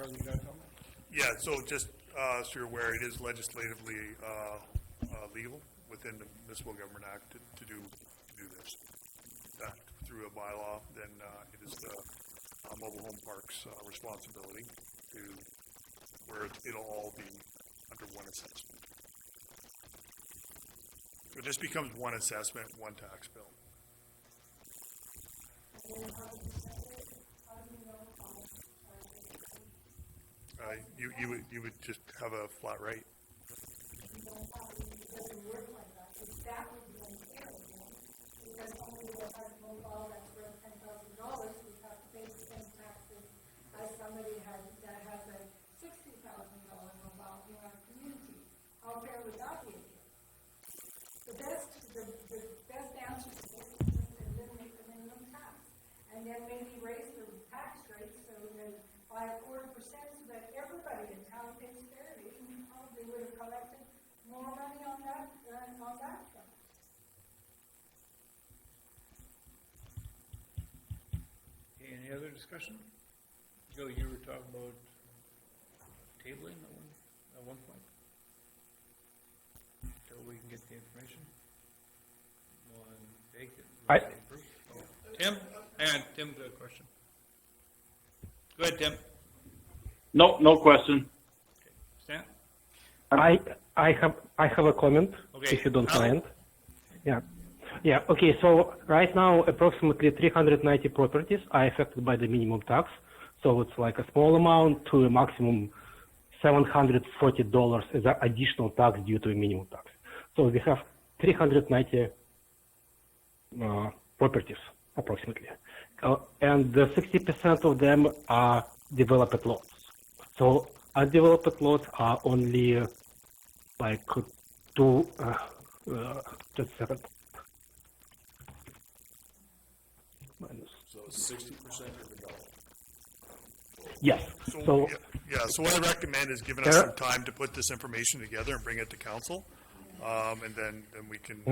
[SPEAKER 1] Charlie, you got something?
[SPEAKER 4] Yeah, so just, so you're aware, it is legislatively, legal within the Municipal Government Act to do this. That through a bylaw, then, it is the mobile home park's, responsibility to, where it'll all be under one assessment. So it just becomes one assessment, one tax bill. You would just have a flat rate.
[SPEAKER 2] Because only the mobile that's worth $10,000, we have to pay the same taxes as somebody that has a $60,000 mobile in our community. How fair would that be? The best answer to this is just to eliminate the minimum tax, and then maybe raise the tax rate by 1/4% so that everybody in town pays fairly, and probably would have collected more money on that front.
[SPEAKER 1] Any other discussion? Joe, you were talking about tabling at one point? Until we can get the information? One vacant. Tim? And Tim's got a question. Go ahead, Tim.
[SPEAKER 5] No question.
[SPEAKER 1] Stan?
[SPEAKER 12] I have a comment,
[SPEAKER 1] Okay.
[SPEAKER 12] if you don't mind. Yeah. Okay. So right now, approximately 390 properties are affected by the minimum tax. So it's like a small amount to a maximum $740 as an additional tax due to a minimum tax. So we have 390 properties approximately, and 60% of them are developed lots. So undeveloped lots are only like just a second.
[SPEAKER 9] So 60% are developed.
[SPEAKER 12] Yes.
[SPEAKER 4] So what I recommend is giving us some time to put this information together and bring it to council. And then we can,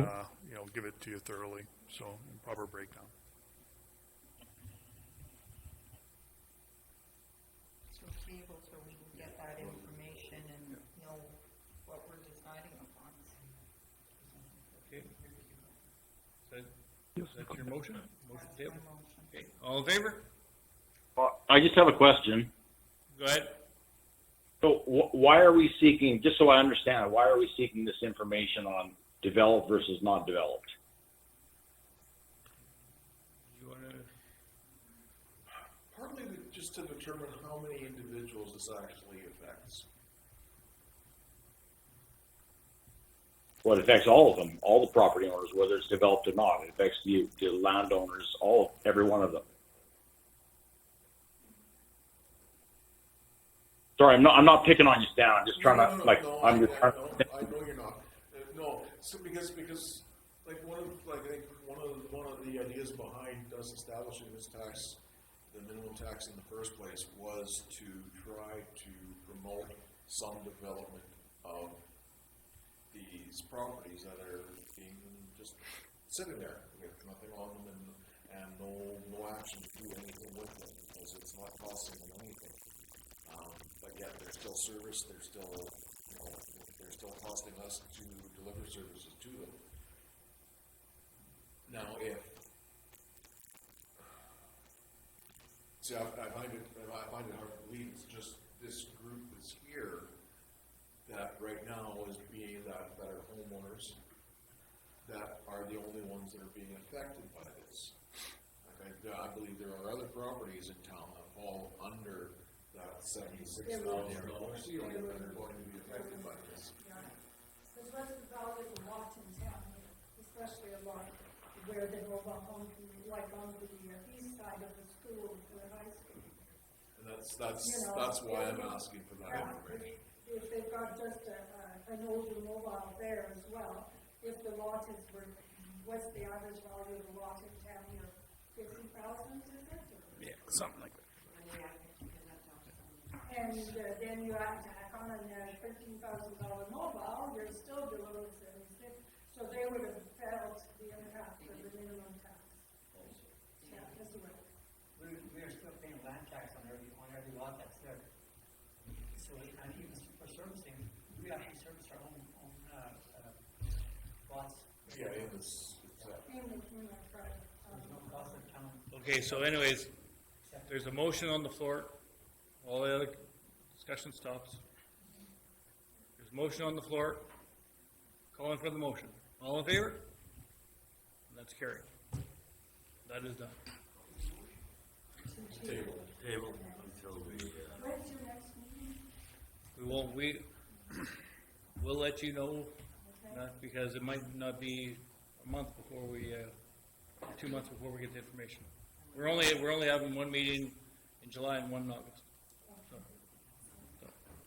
[SPEAKER 4] give it to you thoroughly. So proper breakdown.
[SPEAKER 8] So table so we can get that information and know what we're deciding upon.
[SPEAKER 1] Okay. That's your motion? Motion table? Okay. All in favor?
[SPEAKER 5] I just have a question.
[SPEAKER 1] Go ahead.
[SPEAKER 5] So why are we seeking, just so I understand, why are we seeking this information on developed versus not developed?
[SPEAKER 1] You want to?
[SPEAKER 9] Partly just to determine how many individuals this actually affects.
[SPEAKER 5] Well, it affects all of them, all the property owners, whether it's developed or not. It affects the landowners, every one of them. Sorry, I'm not picking on you, Stan. I'm just trying to
[SPEAKER 9] I know you're not. No, so because like I think one of the ideas behind us establishing this tax, the minimum tax in the first place, was to try to promote some development of these properties that are being just sitting there with nothing on them and no action to do anything with them because it's not costing them anything. But yet they're still serviced, they're still costing us to deliver services to them. Now, I find it hard to believe it's just this group that's here that right now is being that are homeowners that are the only ones that are being affected by this. Like I believe there are other properties in town that fall under that $76,000 ceiling that are going to be affected by this.
[SPEAKER 2] There's less developed a lot in town, especially a lot where the mobile home, like on the east side of the school, the high school.
[SPEAKER 9] And that's why I'm asking for that information.
[SPEAKER 2] If they've got just an older mobile there as well, if the lot is worth, what's the average value of the lot in town here? 50,000, is it?
[SPEAKER 1] Yeah, something like that.
[SPEAKER 2] And then you add tack on a $13,000 mobile, you're still below 76. So they would have felt the impact of the minimum tax. Yeah, as well.
[SPEAKER 6] We're still paying land tax on every lot that's there. servicing, we actually service our own lots.
[SPEAKER 9] Yeah, it was,
[SPEAKER 6] There's no cost to the town.
[SPEAKER 1] Okay, so anyways, there's a motion on the floor. All the other discussion stops. There's a motion on the floor. Calling for the motion. All in favor? That's carried. That is done.
[SPEAKER 10] Table until we,
[SPEAKER 1] We'll let you know, not because it might not be a month before we, 2 months before we get the information. We're only having one meeting in July and one in August.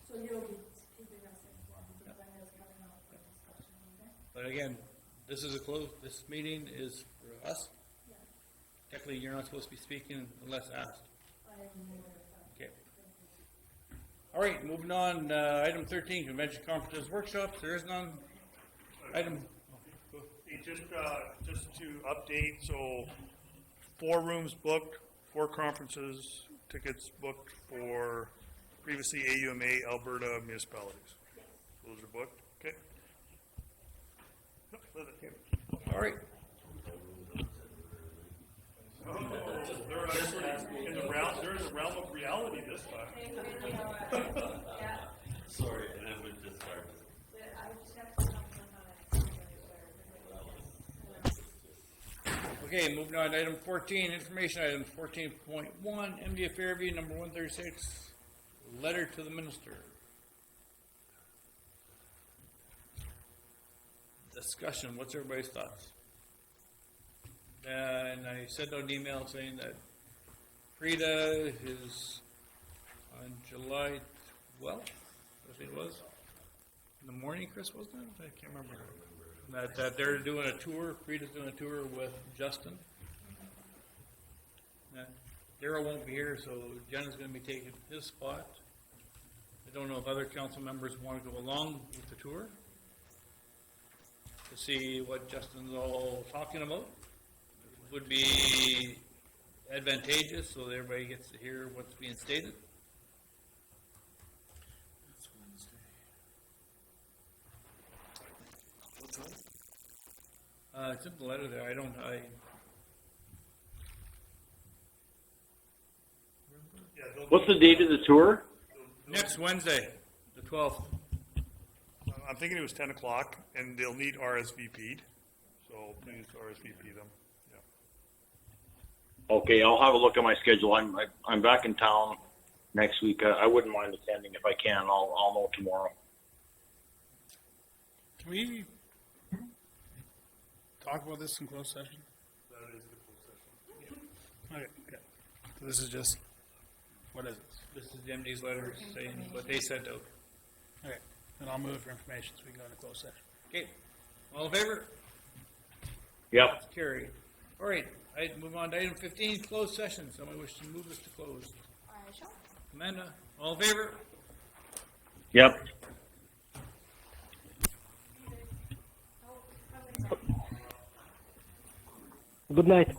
[SPEAKER 2] So you'll be keeping us informed because I know it's coming out for discussion, okay?
[SPEAKER 1] But again, this meeting is for us. Technically, you're not supposed to be speaking unless asked. Okay. All right, moving on, item 13, convention conferences, workshops, there is none. Item,
[SPEAKER 4] Hey, just to update, so 4 rooms booked, 4 conferences, tickets booked for previously AUMA Alberta municipalities. Those are booked, okay?
[SPEAKER 1] all right.
[SPEAKER 4] They're actually in the realm, they're in the realm of reality this time.
[SPEAKER 10] sorry, and then we just started.
[SPEAKER 1] Okay, moving on to item 14, information items, 14.1, MDA Fairview, number 136, letter to the minister. Discussion, what's everybody's thoughts? And I sent out an email saying that Frida is on July 12th, I think it was, in the morning, Chris, wasn't it? I can't remember. That they're doing a tour, Frida's doing a tour with Justin. Darryl won't be here, so Jenna's gonna be taking his spot. I don't know if other council members want to go along with the tour to see what Justin's all talking about. It would be advantageous so that everybody gets to hear what's being stated.
[SPEAKER 9] That's Wednesday. What time?
[SPEAKER 1] It's in the letter there,
[SPEAKER 4] Yeah, they'll-
[SPEAKER 5] What's the date of the tour?
[SPEAKER 1] next Wednesday, the 12th.
[SPEAKER 4] I'm thinking it was 10 o'clock, and they'll need RSVP'd, so please RSVP them, yeah.
[SPEAKER 5] Okay, I'll have a look at my schedule. I'm back in town next week. I wouldn't mind attending if I can. I'll know tomorrow.
[SPEAKER 6] Can we talk about this in closed session?
[SPEAKER 4] That is the closed session.
[SPEAKER 6] Okay, okay. So this is just, what is it?
[SPEAKER 1] This is the MD's letter saying what they sent out.
[SPEAKER 6] Okay, then I'll move for information so we can go into closed session.
[SPEAKER 1] Okay, all in favor?
[SPEAKER 5] Yep.
[SPEAKER 1] That's carried. All right, I move on to item 15, closed session. Somebody wish to move us to closed.
[SPEAKER 7] I shall.
[SPEAKER 1] Amanda, all in favor?
[SPEAKER 5] Yep.
[SPEAKER 12] Good night.